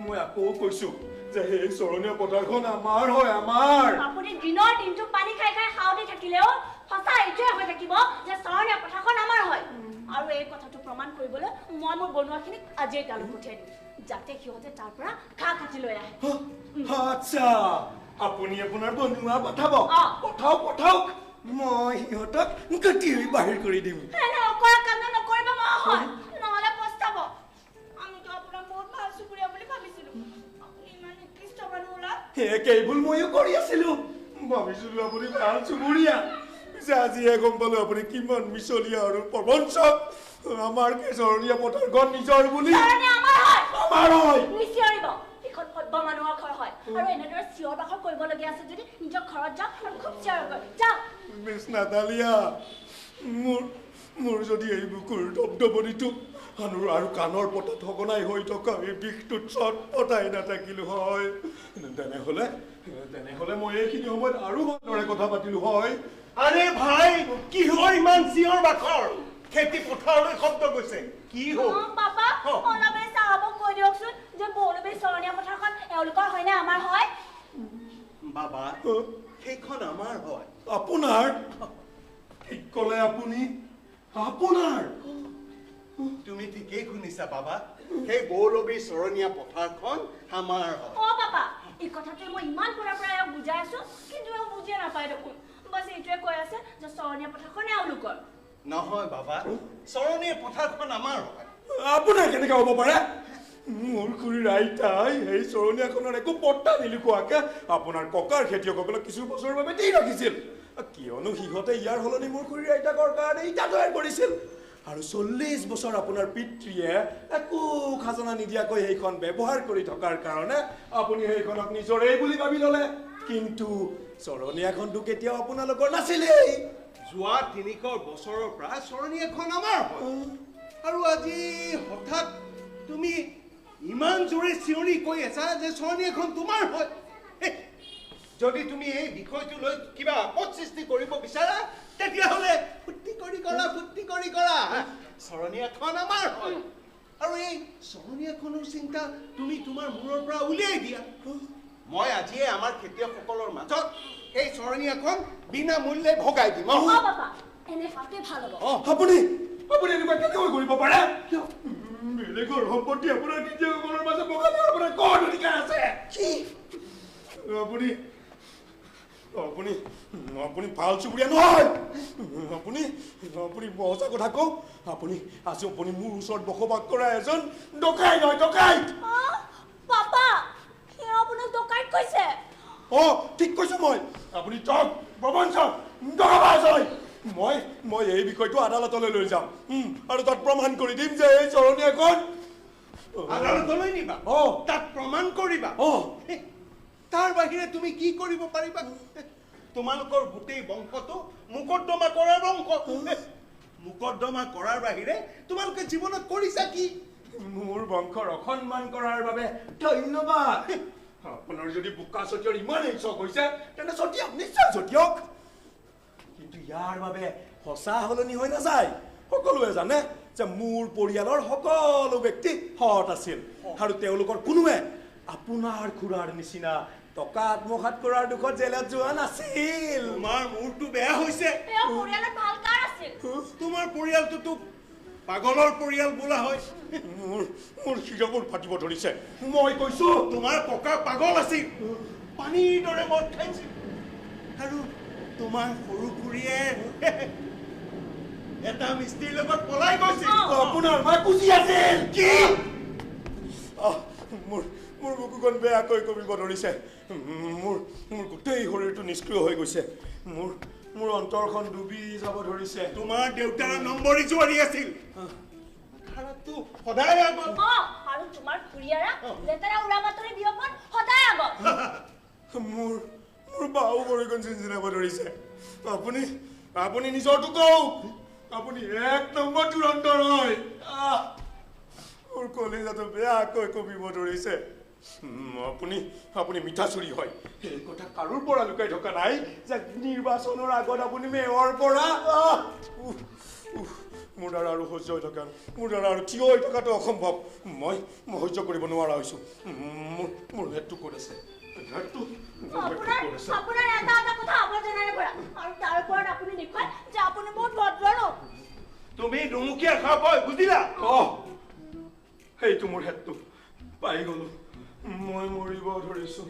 মই আকৌ কৈছো যে সেই চৰণীয় পথাৰখন আমাৰ হয় আমাৰ আপুনি দিনৰ দিনটো পানী খাই খাই খাওঁতে থাকিলেও সঁচা এইটোৱে হৈ থাকিব যে চৰণীয়া পথাৰখন আমাৰ হয় আৰু এই কথাটো প্ৰমাণ কৰিবলৈ মই মোৰ বনোৱাখিনিক আজিয়ে তালৈ পঠিয়াই দিম যাতে সিহঁতে তাৰ পৰা ঘাঁহ কাটি লৈ আহে আচ্ছা আপুনি আপোনাৰ বনোৱা পঠাওক মই সিহঁতক কাটি বাহিৰ কৰি দিম নকৰা কাম নকৰিব নহয় নহ'লে পস্তাব আমিতো আপোনাক বহুত ভাল চুবুৰীয়া বুলি ভাবিছিলোঁ আপুনি ইমান নিকৃষ্ট মানুহ ওলা সেই ভুল ময়ো কৰি আছিলোঁ ভাবিছিলোঁ আপুনি ভাল চুবুৰীয়া পিছে আজিহে গম পালোঁ আপুনি কিমান মিছলীয়া আৰু প্ৰবঞ্চক আমাৰ চৰণীয়া পথাৰখন নিজৰ বুলি আমাৰ হয় নিচিঞৰিব এইখন সভ্য মানুহৰ ঘৰ হয় আৰু এনেদৰে চিঞৰ বাখৰ কৰিবলগীয়া আছে যদি নিজৰ ঘৰত যাওক আৰু খুব চিঞৰ কৰে যাওক মিছ নাটালিয়া মোৰ যদি এই বুকুৰ দপদপনিটো আৰু কাণৰ পতাত সঘনাই হৈ থকা এই বিষটোত চটপটাই নাথাকিলো হয় তেনেহ'লে মই এইখিনি সময়ত আৰু ভালদৰে কথা পাতিলো হয় আৰে ভাই কিহৰ ইমান চিঞৰ বাখৰ খেতি পথাৰলৈ শব্দ গৈছে কি হ'ল পাপা অলপে চাহাবক কৈ দিয়কচোন যে বৌলবে চৰণীয়া পথাৰখন এওঁলোকৰ হয়নে আমাৰ হয় বাবা সেইখন আমাৰ হয় আপোনাৰ ঠিক ক'লে আপুনি আপোনাৰ তুমি ঠিকেই শুনিছা বাবা সেই গৌৰৱী চৰণীয়া পথাৰখন আমাৰ হয় পাপা এই কথাটো মই ইমান পুৰা এওঁক বুজাই আছো কিন্তু এওঁ বুজিয়ে নাপায় দেখোন বাছ এইটোৱে কৈ আছে যে চৰণীয়া পথাৰখন এওঁলোকৰ নহয় বাবা চৰণীয়া পথাৰখন আমাৰ হয় আপোনাৰ কেনেকৈ হ'ব পাৰে মোৰ খুৰীৰ আইতাই সেই চৰণীয়াখনৰ একো পট্টা নিলিখোৱাকে আপোনাৰ ককাৰ খেতিয়কসকলক কিছু বছৰৰ বাবে দি ৰাখিছিল কিয়নো সিহঁতে ইয়াৰ সলনি মোৰ খুৰীৰ আইতাকৰ কাৰণে ইটা তৈয়াৰ কৰিছিল আৰু 40 বছৰ আপোনাৰ পিতৃয়ে একো খাজনা নিদিয়াকৈ সেইখন ব্যৱহাৰ কৰি থকাৰ কাৰণে আপুনি সেইখনক নিজৰেই বুলি ভাবি ল'লে কিন্তু চৰণীয়াখনটো কেতিয়াও আপোনালোকৰ নাছিলেই যোৱা 300 বছৰৰ পৰা চৰণীয়াখন আমাৰ হয় আৰু আজি হঠাৎ তুমি ইমান জোৰে চিঞৰি কৈ আছা যে চৰণীয়াখন তোমাৰ হয় যদি তুমি এই বিষয়টো লৈ কিবা আপদ সৃষ্টি কৰিব বিচাৰা তেতিয়াহ'লে ফুৰ্তি কৰি কৰা চৰণীয়াখন আমাৰ হয় আৰু এই চৰণীয়াখনৰ চিন্তা তুমি তোমাৰ মূৰৰ পৰা উলিয়াই দিয়া মই আজিয়ে আমাৰ খেতিয়কসকলৰ মাজত এই চৰণীয়াখন বিনামূল্যে ভগাই দিম বাবা এনে ফাটে ভাল হ'ব আপুনি এনেকুৱা কেনেকৈ কৰিব পাৰে বেলেগৰ সম্পত্তি আপোনাৰ খেতিয়কসকলৰ মাজত ভগাই দিয়াৰ আপোনাৰ ক'ত অধিকাৰ আছে কি আপুনি ভাল চুবুৰীয়া নহয় আপুনি সঁচা কথা কওক আপুনি আজি মোৰ ওচৰত বসবাস কৰা এজন ডকাইত নহয় ডকাইত পাপা কি আপোনাক ডকাইত কৈছে ঠিক কৈছো মই আপুনি চক প্ৰবঞ্চক ডকাবাজ হয় মই এই বিষয়টো আদালতলৈ লৈ যাম আৰু তাত প্ৰমাণ কৰি দিম যে এই চৰণীয়াখন আদালতলৈ নিবা তাত প্ৰমাণ কৰিবা তাৰ বাহিৰে তুমি কি কৰিব পাৰিবা তোমালোকৰ গোটেই বংশটো মোকদ্দমা কৰাৰ বংশ মোকদ্দমা কৰাৰ বাহিৰে তোমালোকে জীৱনত কৰিছা কি মোৰ বংশৰ অসন্মান কৰাৰ বাবে ধন্যবাদ আপোনাৰ যদি বোকা চতিয়াৰ ইমানেই চখ হৈছে তেনে চতিয়াক নিশ্চয় চতিয়াক কিন্তু ইয়াৰ বাবে সঁচা সলনি হৈ নাযায় সকলোৱে জানে যে মোৰ পৰিয়ালৰ সকলো ব্যক্তি সৎ আছিল আৰু তেওঁলোকৰ কোনোৱে আপোনাৰ খুৰাৰ নিচিনা টকা আত্মসাৎ কৰাৰ দুখত জেলত যোৱা নাছিল তোমাৰ মূৰটো বেয়া হৈছে পৰিয়ালত ভাল কাৰ আছিল তোমাৰ পৰিয়ালটোতো পাগলৰ পৰিয়াল বোলা হয় মোৰ শিৰবোৰ ফাটিব ধৰিছে মই কৈছো তোমাৰ ককা পাগল আছিল পানীৰ দৰে মদ খাইছিল আৰু তোমাৰ সৰু খুৰীয়ে এটা মিস্ত্ৰীৰ লগত পলাই গৈছিল আপোনাৰ মা কুচি আছিল কি মোৰ বুকুখন বেয়াকৈ কমিব ধৰিছে মোৰ গোটেই শৰীৰটো নিষ্ক্ৰিয় হৈ গৈছে মোৰ অন্তৰখন ডুবি যাব ধৰিছে তোমাৰ দেউতাৰ নম্বৰী জোৱাৰী আছিল সদায় আগত আৰু তোমাৰ খুৰীয়াৰা লেতেৰা উৰা বাতৰি বিয়পন সদায় আগত মোৰ বাও ভৰিখন চিনচিনাব ধৰিছে আপুনি নিজৰটো কওক আপুনি 1 নম্বৰ ধুৰন্ধৰ হয় মোৰ কলিজাটো বেয়াকৈ কমিব ধৰিছে আপুনি মিঠাচুৰি হয় এই কথা কাৰোৰ পৰা লুকাই থকা নাই যে নিৰ্বাচনৰ আগত আপুনি মেয়ৰ পৰা মোৰ দ্বাৰা আৰু সহ্য হৈ থকা মোৰ দ্বাৰা আৰু থিয় হৈ থকাটো অসম্ভৱ মই সহ্য কৰিব নোৱাৰা হৈছো মোৰ হেডটো ক'ত আছে আপোনাৰ এটা কথা আৱৰ্জনাৰে ভৰা আৰু তাৰ ওপৰত আপুনি দেখুৱায় যে আপুনি বহুত ভদ্ৰ লোক তুমি দুমুখীয়া খাব বুজিলা সেইটো মোৰ হেডটো পাই গলো মই মৰিব ধৰিছো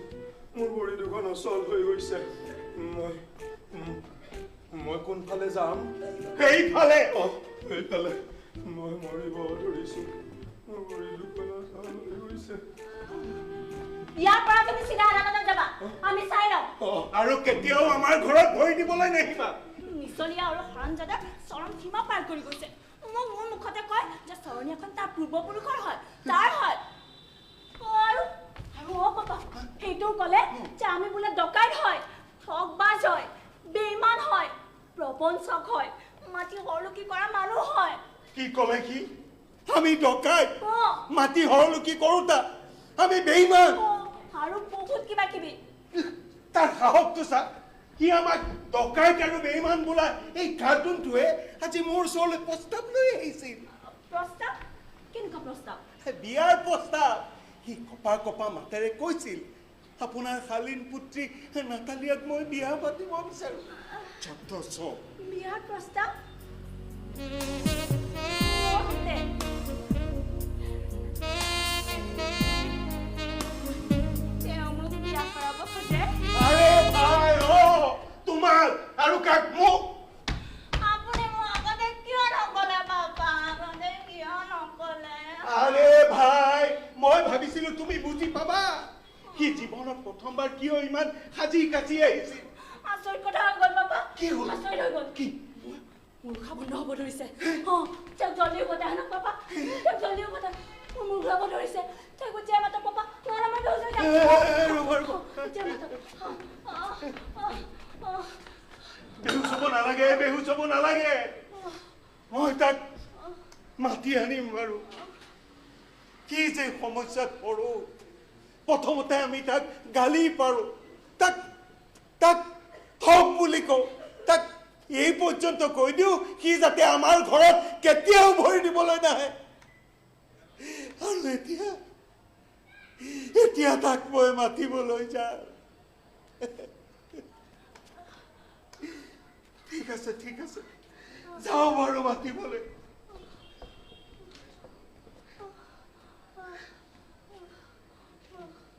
মোৰ ভৰি দুখন অচল হৈ গৈছে মই কোনফালে যাম সেইফালে সেইফালে মই মৰিব ধৰিছো মোৰ ভৰি দুখন অচল হৈ গৈছে ইয়াৰ পৰা তুমি চিধা আদালতত যাবা আমি চাই লওঁ আৰু কেতিয়াও আমাৰ ঘৰত ভৰি দিবলৈ নাহিবা মিছলীয়া আৰু হাৰামজাদাৰ চৰম সীমা পাৰ কৰি গৈছে মোৰ মুখতে কয় যে চৰণীয়াখন তাৰ পূৰ্বপুৰুষৰ হয় তাৰ হয় আৰু পাপা সেইটো ক'লে যে আমি বোলে ডকাইত হয় ঠগবাজ হয় বেইমান হয় প্ৰবঞ্চক হয় মাটি হৰলুকি কৰা মানুহ হয় কি ক'লে কি আমি ডকাইত মাটি হৰলুকি কৰোতা আমি বেইমান আৰু বহুত কিবা কিবি তাৰ সাহসটো চা সি আমাক ডকাইত আৰু বেইমান বোলা এই কাৰ্টুনটোৱে আজি মোৰ ওচৰলৈ প্ৰস্তাৱ লৈ আহিছিল প্ৰস্তাৱ কেনেকুৱা প্ৰস্তাৱ বিয়াৰ প্ৰস্তাৱ সি কপা মাতেৰে কৈছিল আপোনাৰ শালীন পুত্ৰী নাতালিয়াক মই বিয়া পাতিব বিচাৰো বিয়াৰ প্ৰস্তাৱ আৰে ভাই তোমাৰ আৰু কাক মোক আপুনি মোৰ আগতে কিয় নকলে বাবা আগতে কিয় নকলে আৰে ভাই মই ভাবিছিলো তুমি বুজি পাবা সি জীৱনত প্ৰথমবাৰ কিয় ইমান সাজি কাচি আহিছিল আচৰিত কথা হৈ গ'ল বাবা কি হ'ল আচৰিত হৈ গ'ল কি মুৰ্খা বন্ধ হ'ব ধৰিছে তেওঁক জলদি উভতাই আনক পাপা তেওঁক জলদি উভতাই মোৰ মুৰ্খা হ'ব ধৰিছে তেওঁক উঠিয়াই মাতক পাপা নহ'লে মই বেহুচ হ'ব নালাগে, বেহুচ হ'ব নালাগে। মই তাক মাতি আনিম বাৰু। কি যে সমস্যাত পৰো। প্ৰথমতে আমি তাক গালি পাৰো, তাক তাক থক বুলি কওঁ, তাক এই পৰ্যন্ত কৈ দিওঁ সি যাতে আমাৰ ঘৰত কেতিয়াও ভৰি দিবলৈ নাহে। আৰু এতিয়া তাক মই মাতিবলৈ যাওঁ। ঠিক আছে, ঠিক আছে, যাওঁ বাৰু মাতিবলৈ।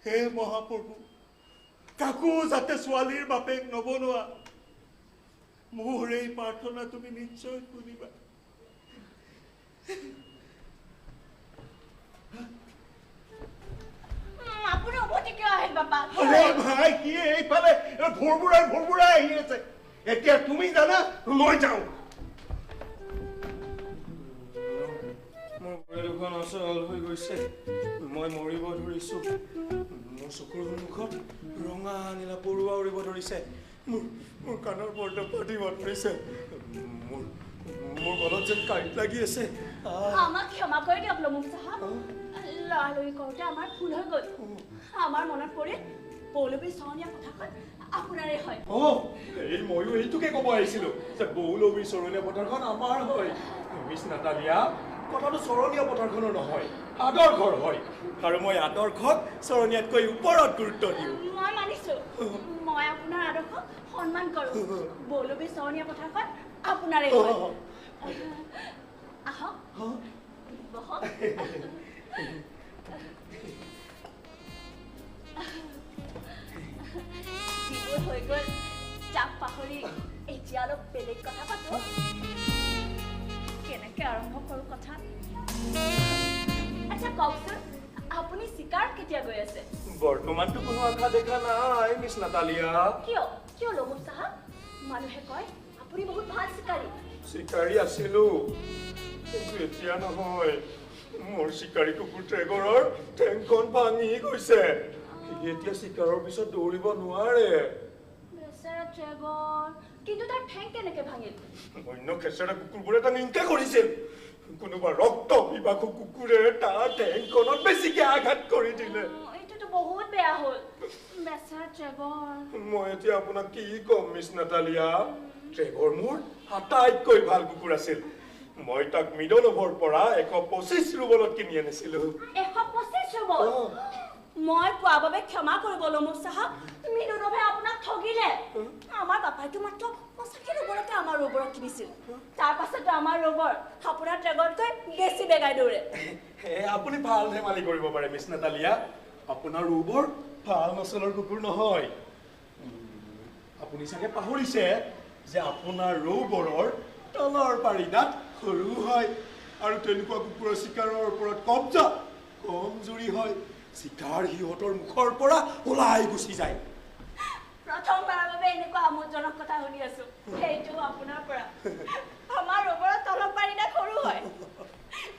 হে মহাপ্ৰভু, কাকো যাতে ছোৱালীৰ বাপেক নবনোৱা, মোৰ এই প্ৰাৰ্থনা তুমি নিশ্চয় শুনিবা। আপুনি উভতি কিয় আহিল বাবা? আৰে ভাই, কি এইফালে ভৰভৰাই আহি আছে। এতিয়া তুমি জানা, মই যাওঁ। মোৰ ভৰি দুখন অচল হৈ গৈছে, মই মৰিব ধৰিছো। মোৰ চকুৰ সন্মুখত ৰঙা নীলা পৰুৱা উৰিব ধৰিছে, মোৰ কাণৰ পৰ্দা ফাটিব ধৰিছে, মোৰ গলত যেন কাঁইট লাগি আছে। আমাক ক্ষমা কৰি দিয়ক লমুক চাহাব, লৰালৰি কৰোঁতে আমাৰ ভুল হৈ গ'ল। আমাৰ মনত পৰিল পৌলবী চৰণীয়া পথাৰখন আপোনাৰে হয়। ময়ো এইটোকে ক'ব আহিছিলো যে পৌলবী চৰণীয়া পথাৰখন আমাৰ হয়। মিছ নাটালিয়া, কথাটো চৰণীয়া পথাৰখনৰ নহয়, আদৰ্শৰ হয়। আৰু মই আদৰ্শক চৰণীয়াতকৈ ওপৰত গুৰুত্ব দিওঁ। মই মানিছো, মই আপোনাৰ আদৰ্শক সন্মান কৰোঁ। পৌলবী চৰণীয়া পথাৰখন আপোনাৰে হয়। আহক, বহক। যিবোৰ হৈ গ'ল যাক পাহৰি এতিয়া অলপ বেলেগ কথা পাতো। কেনেকে আৰম্ভ কৰোঁ কথা? আচ্ছা কওকচোন, আপুনি চিকাৰ কেতিয়া গৈ আছে? বৰ্তমানতো কোনো আশা দেখা নাই মিছ নাটালিয়া। কিয় লমুক চাহাব? মানুহে কয় আপুনি বহুত ভাল চিকাৰী। চিকাৰী আছিলো, কিন্তু এতিয়া নহয়। মোৰ চিকাৰী কুকুৰ ট্ৰেগৰৰ ঠেংখন ভাঙি গৈছে। এতিয়া চিকাৰৰ পিছত দৌৰিব নোৱাৰে। বেচেৰা ট্ৰেগৰ, কিন্তু তাৰ ঠেং কেনেকে ভাঙিল? অন্য খেচেৰা কুকুৰবোৰে তাক হিংসা কৰিছিল। কোনোবা ৰক্ত পিপাসু কুকুৰে তাৰ ঠেংখনত বেছিকে আঘাত কৰি দিলে। এইটোতো বহুত বেয়া হ'ল, বেচেৰা ট্ৰেগৰ। মই এতিয়া আপোনাক কি ক'ম মিছ নাটালিয়া? ট্ৰেগৰ মোৰ আটাইতকৈ ভাল কুকুৰ আছিল। মই তাক মিডলভৰ পৰা 125 ৰুবলত কিনি আনিছিলো। 125 ৰুবল? মই কোৱা বাবে ক্ষমা কৰিব লমুক চাহাব, মিডলভে আপোনাক ঠগিলে। আমাৰ পাপাইটো মাত্ৰ 85 ৰুবলতে আমাৰ ৰুবৰক কিনিছিল। তাৰ পাছতো আমাৰ ৰুবৰ আপোনাৰ ট্ৰেগৰতকৈ বেছি বেগাই দৌৰে। আপুনি ভাল ধেমালি কৰিব পাৰে মিছ নাটালিয়া। আপোনাৰ ৰুবৰ ভাল নচলৰ কুকুৰ নহয়। আপুনি চাগে পাহৰিছে যে আপোনাৰ ৰৌবৰৰ তলৰ পাৰিদাত সৰু হয়, আৰু তেনেকুৱা কুকুৰৰ চিকাৰৰ ওপৰত কব্জা কমজুৰি হয়। চিকাৰ সিহঁতৰ মুখৰ পৰা ওলাই গুচি যায়। প্ৰথমবাৰৰ বাবে এনেকুৱা আমোদজনক কথা শুনি আছো, সেইটো আপোনাৰ পৰা। আমাৰ ৰবৰৰ তলৰ পাৰিদাত সৰু হয়।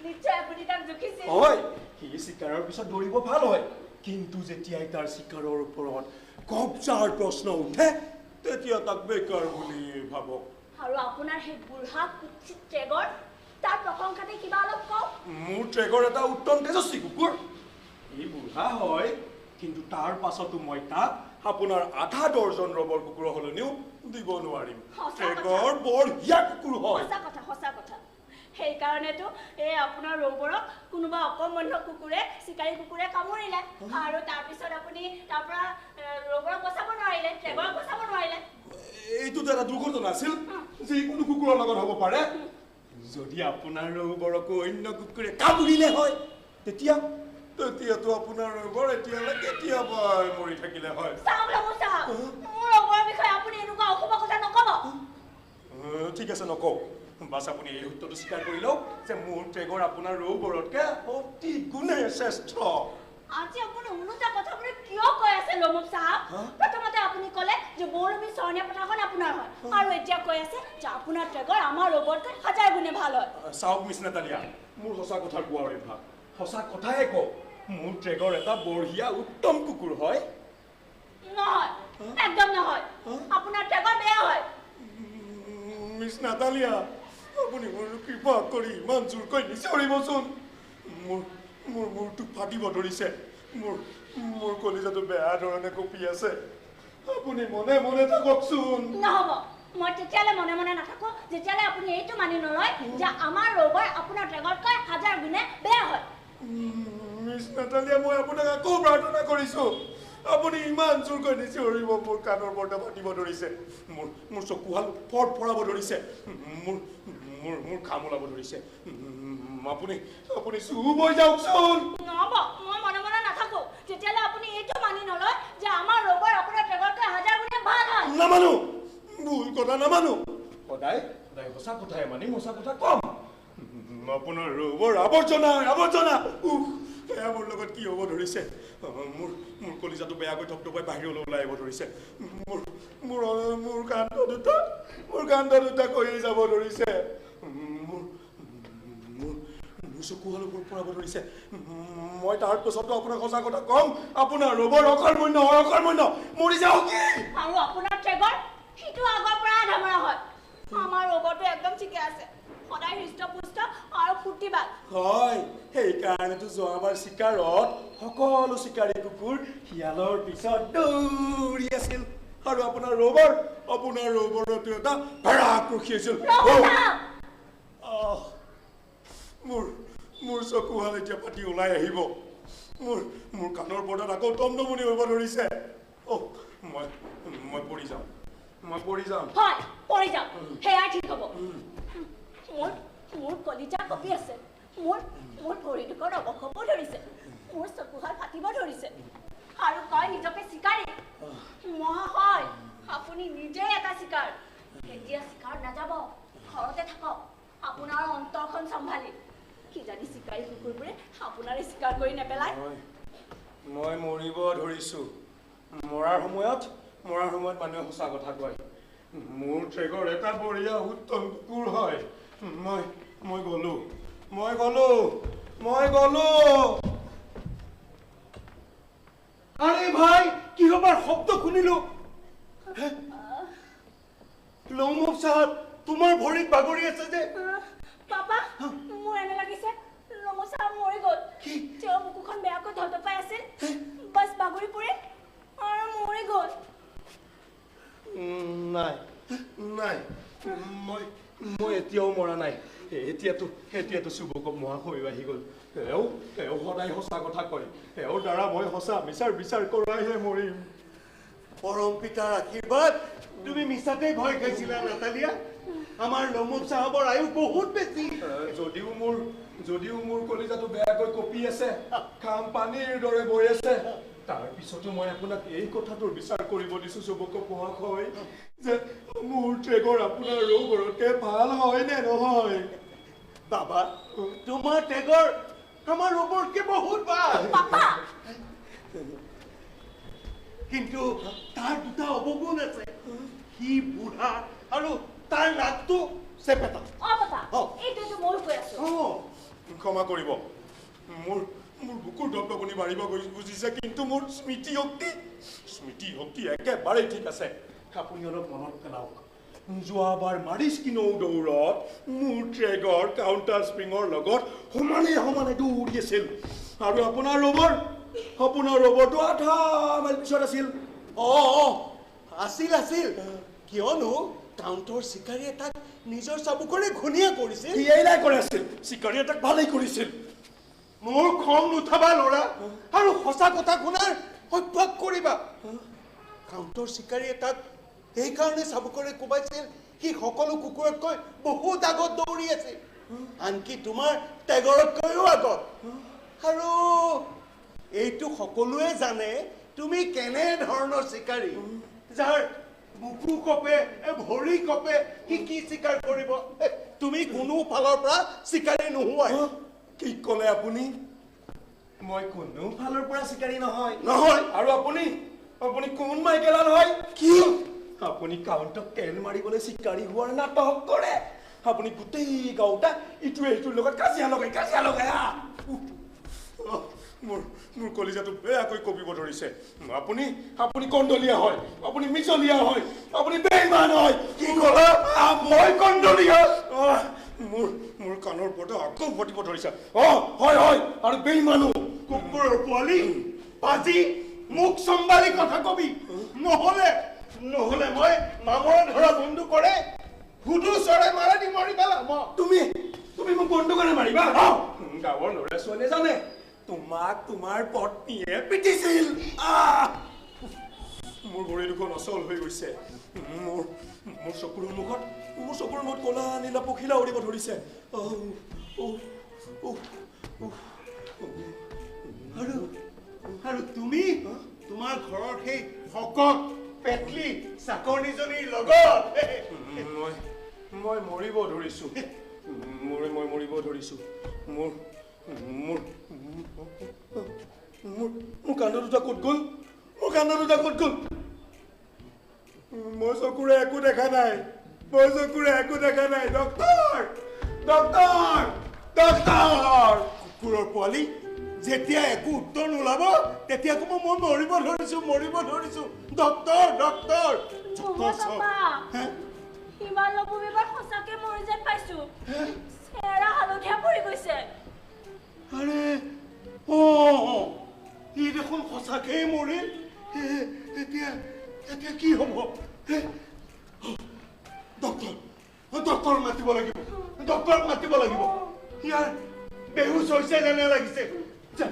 নিশ্চয় আপুনি তাক জুখিছিল। হয়, সি চিকাৰৰ পিছত দৌৰিব ভাল হয়, কিন্তু যেতিয়াই তাৰ চিকাৰৰ ওপৰত কব্জাৰ প্ৰশ্ন উঠে তেতিয়া তাক বেকাৰ বুলি ভাবক। আৰু আপোনাৰ সেই বুঢ়া কুচিত ট্ৰেগৰ, তাৰ প্ৰশংসাতে কিবা অলপ কওক। মোৰ ট্ৰেগৰ এটা উত্তম তেজস্বী কুকুৰ। ই বুঢ়া হয়, কিন্তু তাৰ পাছতো মই তাক আপোনাৰ আধা ডৰ্জন ৰবৰ কুকুৰৰ সলনিও দিব নোৱাৰিম। ট্ৰেগৰ বঢ়িয়া কুকুৰ হয়। সঁচা কথা। সেইকাৰণেতো এই আপোনাৰ ৰবৰক কোনোবা অকৰ্মণ্য কুকুৰে, চিকাৰী কুকুৰে কামুৰিলে, আৰু তাৰপিছত আপুনি তাৰ পৰা ৰবৰক বচাব নোৱাৰিলে, ট্ৰেগৰক বচাব নোৱাৰিলে। এইটোতো এটা দুৰ্ঘটনা আছিল, যিকোনো কুকুৰৰ লগত হ'ব পাৰে। যদি আপোনাৰ ৰবৰকো অন্য কুকুৰে কামুৰিলে হয়, তেতিয়াতো আপোনাৰ ৰবৰ এতিয়ালৈ কেতিয়াবাই মৰি থাকিলে হয়। মোৰ ৰবৰৰ বিষয়ে আপুনি এনেকুৱা অশুভ কথা নকব। ঠিক আছে, নকওঁ। বাছ আপুনি এই সত্যটো স্বীকাৰ কৰি লওক যে মোৰ ট্ৰেগৰ আপোনাৰ ৰৌবৰতকে অতি গুণে শ্ৰেষ্ঠ। আজি আপুনি ওলোটা কথাবোৰ কিয় কৈ আছে লমুক চাহাব? প্ৰথমতে আপুনি ক'লে যে পৌলবী চৰণীয়া পথাৰখন আপোনাৰ হয়, আৰু এতিয়া কৈ আছে যে আপোনাৰ ট্ৰেগৰ আমাৰ ৰবৰতকৈ 1000 গুণে ভাল হয়। চাওক মিছ নাটালিয়া, মোৰ সঁচা কথা কোৱাৰ অভ্যাস। সঁচা কথাহে কওঁ, মোৰ ট্ৰেগৰ এটা বঢ়িয়া উত্তম কুকুৰ হয়। কৃপা কৰি ইমান জোৰকৈ নিচিঞৰিবচোন মোৰ মোৰ মূৰটো ফাটিব ধৰিছে মোৰ কলিজাটো বেয়া ধৰণে কঁপি আছে আপুনি মনে মনে থাককচোন নহ'ব মই তেতিয়ালে মনে মনে নাথাকো যেতিয়ালে আপুনি এইটো মানি নলয় যে আমাৰ ৰোগৰ আপোনাৰ টেগতকৈ 1000 গুণে বেয়া হয় মিছ নাটালিয়া মই আপোনাক আকৌ প্ৰাৰ্থনা কৰিছোঁ আপুনি ইমান জোৰকৈ নিচিঞৰিব মোৰ কাণৰ পৰ্দা ফাটিব ধৰিছে মোৰ চকুহাল ফৰফৰাব ধৰিছে মোৰ ঘাম ওলাব ধৰিছে আপুনি চুপ হৈ যাওকচোন নহ'ব মই মনে মনে নাথাকো তেতিয়ালে আপুনি এইটো মানি নলয় যে আমাৰ ৰোগৰ আপোনাৰ টেগতকৈ 1000 গুণে ভাল হয় নামানো ভুল কথা নামানো সদায় সঁচা কথাই মানি সঁচা কথা কম আপোনাৰ ৰোগৰ আৱৰ্জনা এয়া মোৰ লগত কি হ'ব ধৰিছে মোৰ কলিজাটো বেয়াকৈ থপথপাই বাহিৰলৈ ওলাই আহিব ধৰিছে মোৰ কাণ্ড দুটা কৰি যাব ধৰিছে মোৰ চকুহাল ওপৰত পৰাব ধৰিছে মই তাৰ পিছতো আপোনাক সঁচা কথা কম আপোনাৰ ৰোগৰ অকৰ্মণ্য মৰি যাওঁ কি আৰু আপোনাৰ টেগৰ সিটো আগৰ পৰা ধামৰা হয় আমাৰ ৰোগটো একদম ঠিকে আছে সদায় হৃষ্টপুষ্ট আৰু ফুৰ্তিবাদ হয় সেইকাৰণেতো যোৱাবাৰ চিকাৰত সকলো চিকাৰী কুকুৰ শিয়ালৰ পিছত দৌৰি আছিল আৰু আপোনাৰ ৰোগৰতো এটা ভেড়াক ৰখি আছিল মোৰ চকুহাল এতিয়া ফাটি ওলাই আহিব মোৰ কাণৰ পৰ্দাত আকৌ টমটমনি হ'ব ধৰিছে মই পৰি যাম হয় পৰি যাওক সেয়াই ঠিক হ'ব মোৰ কলিজা কঁপি আছে মোৰ ভৰিটোকত অৱস হ'ব ধৰিছে মোৰ চকুহাল ফাটিব ধৰিছে আৰু কয় নিজকে চিকাৰী হয় আপুনি নিজেই এটা চিকাৰ এতিয়া চিকাৰ নাযাব ঘৰতে থাকক আপোনাৰ অন্তৰখন চম্ভালি কিজানি চিকাৰী কুকুৰবোৰে আপোনাৰে চিকাৰ কৰি নেপেলায় মই মৰিব ধৰিছোঁ মৰাৰ সময়ত মানুহে সঁচা কথা কয় মোৰ ট্ৰেগৰ এটা বঢ়িয়া উত্তম কুকুৰ হয় মই গলো আৰে ভাই কি হবাৰ শব্দ শুনিলো লৌমুখ সাহেব তোমাৰ ভৰিত বাগৰি আছে যে পাপা মোৰ এনে লাগিছে লমচা মৰি গ'ল তেওঁ বুকুখন বেয়াকৈ ধপধপাই আছিল বাছ বাগৰি পৰি আৰু মৰি গ'ল নাই মই এতিয়াও মৰা নাই এতিয়াতো চুবকক মহাশয় আহি গ'ল এওঁ সদায় সঁচা কথা কয় এওঁৰ দ্বাৰা মই সঁচা বিচাৰ কৰাইহে মৰিম পৰম পিতাৰ আশীৰ্বাদ তুমি মিছাতেই ভয় খাইছিলা নাতালিয়া আমাৰ লমুক সাহেবৰ আয়ু বহুত বেছি যদিও মোৰ কলিজাটো বেয়াকৈ কঁপি আছে খাম পানীৰ দৰে বৈ আছে তাৰ পিছতো মই আপোনাক এই কথাটোৰ বিচাৰ কৰিব দিছো চুবকক মহাশয় যে মোৰ ট্ৰেগৰ আপোনাৰ ৰোগৰতে ভাল হয় নে নহয় বাবা তোমাৰ টেগৰ আমাৰ ৰোগৰকে বহুত ভাল কিন্তু তাৰ দুটা অৱগুণ আছে সি বুঢ়া আৰু তাৰ নাকটো চেপেটা এইটোতো ময়ো কৈ আছো ক্ষমা কৰিব মোৰ বুকুৰ ধপধপনি বাঢ়িব বুজিছে কিন্তু মোৰ স্মৃতি শক্তি একেবাৰেই ঠিক আছে আপুনি অলপ মনত পেলাওক যোৱাবাৰ মাৰিস্কিনো দৌৰত মোৰ ট্ৰেগৰ কাউণ্টাৰ স্প্ৰিঙৰ লগত সমানে দৌৰি আছিল আৰু আপোনাৰ ৰবৰটো আধা মাইল পিছত আছিল আছিল কিয়নো কাউণ্টাৰ চিকাৰী এটাক নিজৰ চাবুকৰে ঘূণীয়া কৰিছিল সিয়েই কৰে আছিল চিকাৰী এটাক ভালেই কৰিছিল মোৰ খং নুঠাবা ল'ৰা আৰু সঁচা কথা শুনাৰ অভ্যাস কৰিবা কাউণ্টাৰ চিকাৰী এটাক সেইকাৰণে চাবুকৰে কোবাইছিল সি সকলো কুকুৰতকৈ বহুত আগত দৌৰি আছিল আনকি তোমাৰ টেগৰতকৈও আগত আৰু এইটো সকলোৱে জানে তুমি কেনে ধৰণৰ চিকাৰী যাৰ বুকু কপে ভৰি কপে সি কি চিকাৰ কৰিব তুমি কোনো ফালৰ পৰা চিকাৰী নোহোৱাই কি ক'লে আপুনি মই কোনো ফালৰ পৰা চিকাৰী নহয় আৰু আপুনি কোন মাইকেলাল হয় কি আপুনি কাউণ্টক তেল মাৰিবলৈ চিকাৰী হোৱাৰ নাটক কৰে আপুনি গোটেই গাঁওটা ইটোৱে সিটোৰ লগত কাজিয়া লগাই মোৰ কলিজাটো বেয়াকৈ কঁপিব ধৰিছে আপুনি কণ্ডলীয়া হয় আপুনি মিছলীয়া হয় আপুনি বেইমান হয় কি ক'লা মই কণ্ডলীয়া মোৰ কাণৰ ওপৰতে আকৌ ফটিব ধৰিছে হয় আৰু বেইমানো কুকুৰৰ পোৱালি পাজি মুখ চম্ভালি কথা কবি নহলে মই মামৰে ধৰা বন্দুকৰে হুদু চৰাই মাৰা দি মৰি পেলাম তুমি মোক বন্দুকেৰে মাৰিবা গাঁৱৰ ল'ৰা ছোৱালীয়ে জানে তোমাক তোমাৰ পত্নীয়ে পিটিছিল মোৰ ভৰি দুখন অচল হৈ গৈছে মোৰ চকুৰ মুখত ক'লা নীলা পখিলা উৰিব ধৰিছে আৰু তুমি তোমাৰ ঘৰত সেই শকত পেটলি চাকৰনীজনীৰ লগত মই মৰিব ধৰিছো মই মৰিব ধৰিছো মোৰ কান্দা দুটা ক'ত গ'ল মই চকুৰে একো দেখা নাই ডক্টৰ কুকুৰৰ পোৱালি যেতিয়া একো উত্তৰ নোলাব তেতিয়া ক'ব মই মৰিব ধৰিছো ডক্টৰ হিমালয় ভূমিবাৰ সঁচাকে মৰি যেন পাইছো চেহেৰা হালধীয়া পৰি গৈছে আৰে ই দেখোন সঁচাকেই মৰিল এতিয়া কি হ'ব ডক্টৰ মাতিব লাগিব ইয়াৰ বেহুচ হৈছে যেনে লাগিছে যা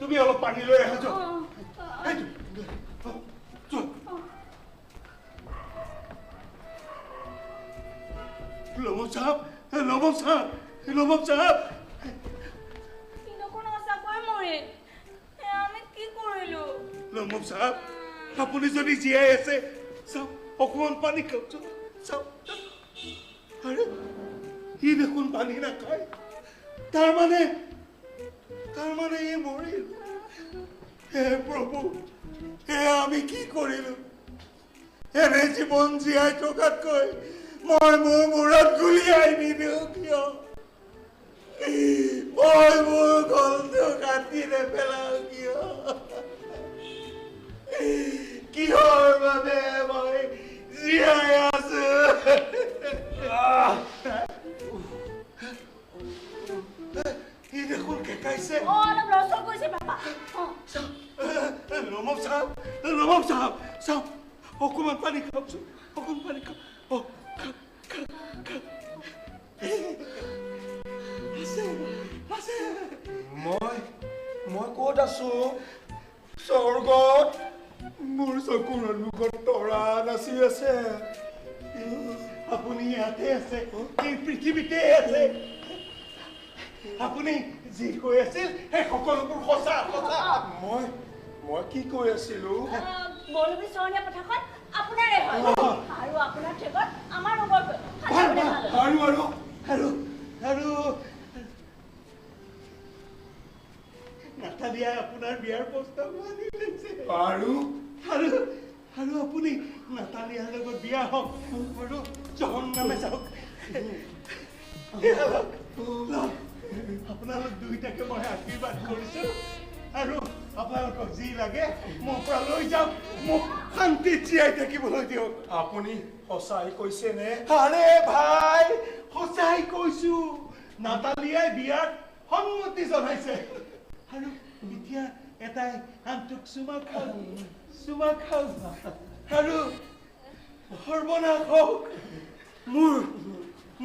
তুমি অলপ পানী লৈ আহা যোৱা লবম চাহাব লবম চাহাব আপুনি যদি জীয়াই আছে চাওক অকণমান পানী খাওকচোন চাওক আৰে ই দেখোন পানী নাখায় তাৰ মানে ই মৰিল হে প্ৰভু আমি কি কৰিলো এনে জীৱন জীয়াই থকাতকৈ মই মোৰ মূৰত গুলিয়াই নিদিওঁ কিয় মই মোৰ গলটো কাটি নেপেলাওঁ কিয় কিহৰ বাবে মই জীয়াই আছো ই দেখোন কেকাইছে লমম চাহাব চাওক অকণমান পানী খাওকচোন মই ক'ত আছো স্বৰ্গত মোৰ চকুৰ সন্মুখত তৰা নাচি আছে আপুনি ইয়াতে আছে এই পৃথিৱীতে আছে আপুনি যি কৈ আছিল সেই সকলোবোৰ সঁচা মই কি কৈ আছিলো বলবি চৰণীয়া পথাৰখন আপোনাৰে হয় আৰু আপোনাৰ ঠেকত আমাৰ নম্বৰ আৰু নাথালিয়াই আপোনাৰ বিয়াৰ প্ৰস্তাৱ আনি লৈছে আৰু আপুনি নাথালিয়াৰ লগত বিয়া হওক আৰু জহন্নামে যাওক আপোনালোক দুইটাকে মই আশীৰ্বাদ কৰিছো আৰু আপোনালোকক যি লাগে মোৰ পৰা লৈ যাওক মোক শান্তিত জীয়াই থাকিবলৈ দিয়ক আপুনি সঁচাই কৈছেনে আৰে ভাই সঁচাই কৈছো নাতালিয়াই বিয়াত সন্মতি জনাইছে আৰু এতিয়া এটাই আনটোক চুমা খাও আৰু সৰ্বনাশ হওক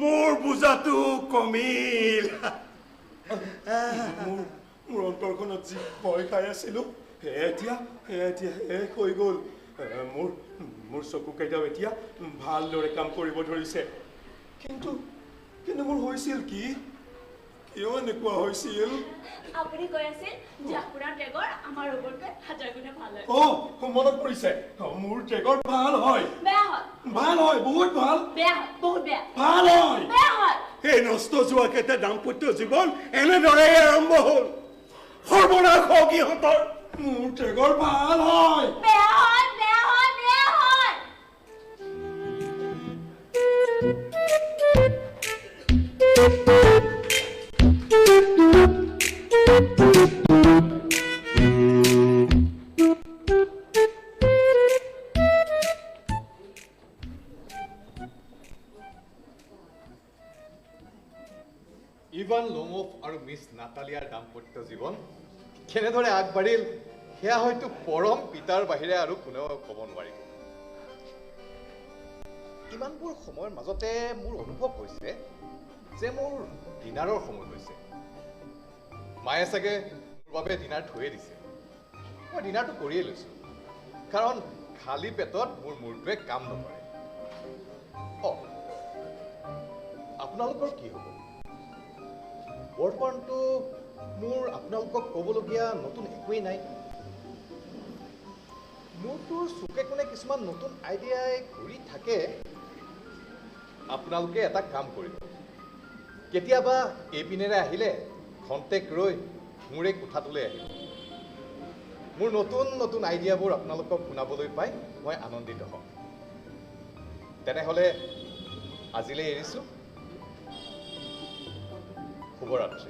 মোৰ বোজাটো কমিল মোৰ অন্তৰখনত যি ভয় খাই আছিলো এতিয়া শেষ হৈ গ'ল মোৰ চকুকেইটাও এতিয়া ভালদৰে কাম কৰিব ধৰিছে কিন্তু মোৰ হৈছিল কি কিয় এনেকুৱা হৈছিল আপুনি কৈ আছিল যে আপোনাৰ টেগৰ আমাৰ ওপৰতকৈ 1000 গুণে ভাল হয় মনত পৰিছে মোৰ টেগৰ ভাল হয় বহুত ভাল বেয়া হয় বহুত বেয়া ভাল হয় বেয়া হয় এই নষ্ট যোৱা কেইটা দাম্পত্য জীৱন এনেদৰে আৰম্ভ হ'ল সৰ্বনাশ হওক ইহঁতৰ মোৰ টেগৰ ভাল হয় বেয়া হয় বেয়া হয় বেয়া হয় মিছ নাটালিয়াৰ দাম্পত্য জীৱন কেনেদৰে আগবাঢ়িল সেয়া হয়তো পৰম পিতাৰ বাহিৰে আৰু কোনেও ক'ব নোৱাৰিব। ইমানবোৰ সময়ৰ মাজতে মোৰ অনুভৱ হৈছে যে মোৰ ডিনাৰৰ সময় হৈছে। মায়ে চাগে মোৰ বাবে ডিনাৰ থৈয়ে দিছে। মই ডিনাৰটো কৰিয়ে লৈছোঁ, কাৰণ খালী পেটত মোৰ মূৰটোৱে কাম নকৰে। আপোনালোকৰ কি হ'ব? বৰ্তমানটো মোৰ আপোনালোকক ক'বলগীয়া নতুন একোৱেই নাই। মোৰতো চুকে কোণে কিছুমান নতুন আইডিয়াই ঘূৰি থাকে। আপোনালোকে এটা কাম কৰিব, কেতিয়াবা এইপিনেৰে আহিলে খন্তেক ৰৈ মোৰ এই কোঠাটোলৈ আহিব। মোৰ নতুন নতুন আইডিয়াবোৰ আপোনালোকক শুনাবলৈ পাই মই আনন্দিত হ'ম। তেনেহ'লে আজিলৈ এৰিছোঁ। শুভৰাত্ৰি।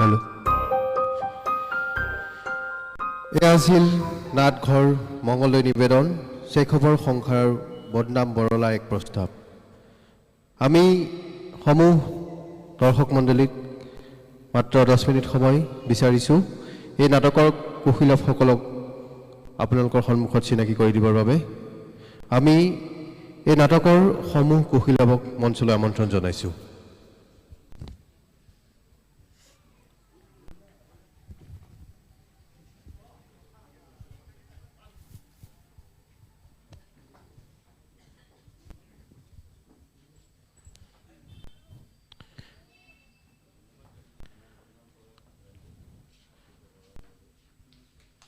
হেল্ল', এয়া আছিল নাটঘৰ মংগলদৈ নিবেদন চেখবৰ সংসাৰৰ বদনাম বৰলাৰ এক প্ৰস্তাৱ। আমি সমূহ দৰ্শক মণ্ডলীক মাত্ৰ 10 মিনিট সময় বিচাৰিছোঁ এই নাটকৰ কুশীলৱসকলক আপোনালোকৰ সন্মুখত চিনাকি কৰি দিবৰ বাবে। আমি এই নাটকৰ সমূহ কুশীলৱক মঞ্চলৈ আমন্ত্ৰণ জনাইছোঁ।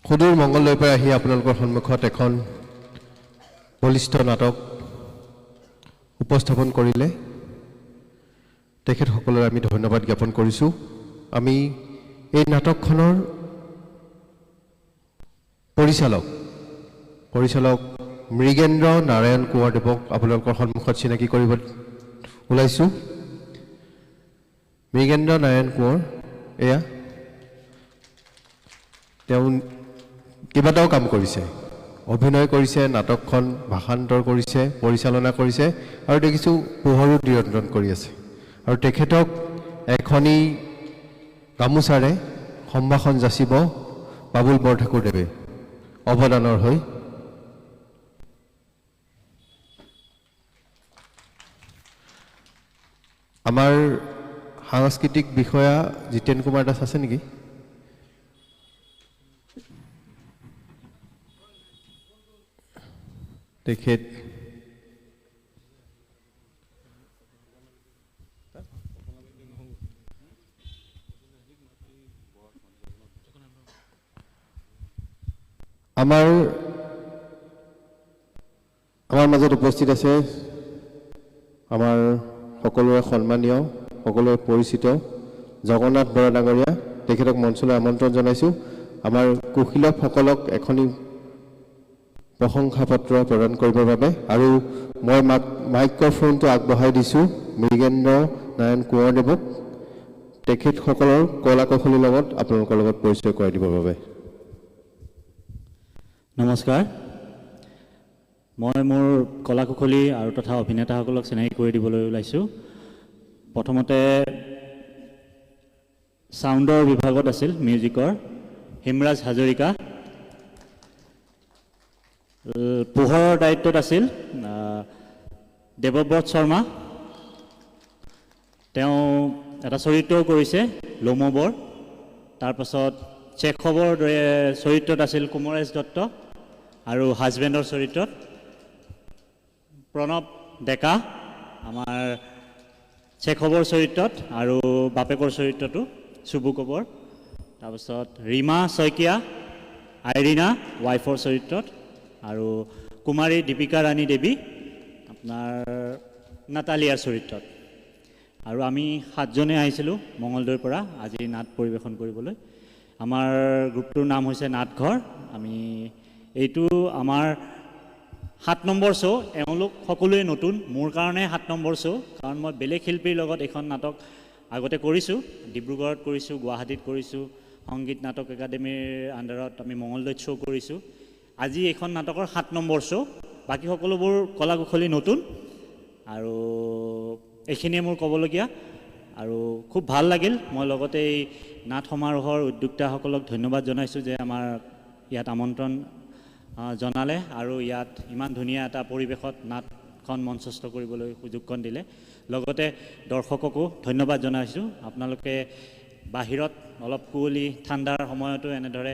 সুদূৰ মংগলদৈৰ পৰা আহি আপোনালোকৰ সন্মুখত এখন বলিষ্ঠ নাটক উপস্থাপন কৰিলে তেখেতসকলৰ আমি ধন্যবাদ জ্ঞাপন কৰিছোঁ। আমি এই নাটকখনৰ পৰিচালক মৃগেন্দ্ৰ নাৰায়ণ কোঁৱৰদেৱক আপোনালোকৰ সন্মুখত চিনাকি কৰিব ওলাইছোঁ। মৃগেন্দ্ৰ নাৰায়ণ কোঁৱৰ, এয়া তেওঁ কেইবাটাও কাম কৰিছে, অভিনয় কৰিছে, নাটকখন ভাষান্তৰ কৰিছে, পৰিচালনা কৰিছে আৰু দেখিছোঁ পোহৰো নিয়ন্ত্ৰণ কৰি আছে। আৰু তেখেতক এখনি গামোচাৰে সম্ভাষণ যাচিব বাবুল বৰঠাকুৰদেৱে অৱদানৰ হৈ। আমাৰ সাংস্কৃতিক বিষয়া জিতেন কুমাৰ দাস আছে নেকি? তেখেত আমাৰ মাজত উপস্থিত আছে আমাৰ সকলোৰে সন্মানীয়, সকলোৰে পৰিচিত জগন্নাথ বৰা ডাঙৰীয়া। তেখেতক মঞ্চলৈ আমন্ত্ৰণ জনাইছোঁ। আমাৰ কুশীলৱসকলক এখনি প্ৰশংসা পত্ৰ প্ৰদান কৰিবৰ বাবে। আৰু মই মাইক্ৰফোনটো আগবঢ়াই দিছোঁ মৃগেন্দ্ৰ নাৰায়ণ কোঁৱৰদেৱক, তেখেতসকলৰ কলা কৌশলীৰ লগত আপোনালোকৰ লগত পৰিচয় কৰাই দিবৰ বাবে। নমস্কাৰ। মই মোৰ কলা কুশলী আৰু তথা অভিনেতাসকলক চিনাকি কৰি দিবলৈ ওলাইছোঁ। প্ৰথমতে ছাউণ্ডৰ বিভাগত আছিল মিউজিকৰ হিমৰাজ হাজৰিকা। পোহৰৰ দায়িত্বত আছিল দেৱব্ৰত শৰ্মা। তেওঁ এটা চৰিত্ৰও কৰিছে লোমবৰ। তাৰপাছত চেখবৰ চৰিত্ৰত আছিল কুমৰেশ দত্ত আৰু হাজবেণ্ডৰ চৰিত্ৰত প্ৰণৱ ডেকা আমাৰ চেখবৰ চৰিত্ৰত আৰু বাপেকৰ চৰিত্ৰটো চুবু কবৰ। তাৰপাছত ৰীমা শইকীয়া আইৰিনা ৱাইফৰ চৰিত্ৰত আৰু কুমাৰী দীপিকা ৰাণী দেৱী আপোনাৰ নাটালিয়াৰ চৰিত্ৰত। আৰু আমি 7জনে আহিছিলোঁ মঙলদৈৰ পৰা আজি নাট পৰিৱেশন কৰিবলৈ। আমাৰ গ্ৰুপটোৰ নাম হৈছে নাটঘৰ। আমি এইটো আমাৰ 7 নম্বৰ শ্ব'। এওঁলোক সকলোৱে নতুন, মোৰ কাৰণে 7 নম্বৰ শ্ব', কাৰণ মই বেলেগ শিল্পীৰ লগত এইখন নাটক আগতে কৰিছোঁ, ডিব্ৰুগড়ত কৰিছোঁ, গুৱাহাটীত কৰিছোঁ, সংগীত নাটক একাডেমীৰ আণ্ডাৰত আমি মঙলদৈত শ্ব' কৰিছোঁ। আজি এইখন নাটকৰ 7 নম্বৰ শ্ব', বাকী সকলোবোৰ কলা কুশলী নতুন। আৰু এইখিনিয়ে মোৰ ক'বলগীয়া। আৰু খুব ভাল লাগিল। মই লগতে এই নাট সমাৰোহৰ উদ্যোক্তাসকলক ধন্যবাদ জনাইছোঁ যে আমাৰ ইয়াত আমন্ত্ৰণ জনালে আৰু ইয়াত ইমান ধুনীয়া এটা পৰিৱেশত নাটখন মঞ্চস্থ কৰিবলৈ সুযোগকণ দিলে। লগতে দৰ্শককো ধন্যবাদ জনাইছোঁ। আপোনালোকে বাহিৰত অলপ কুঁৱলী ঠাণ্ডাৰ সময়তো এনেদৰে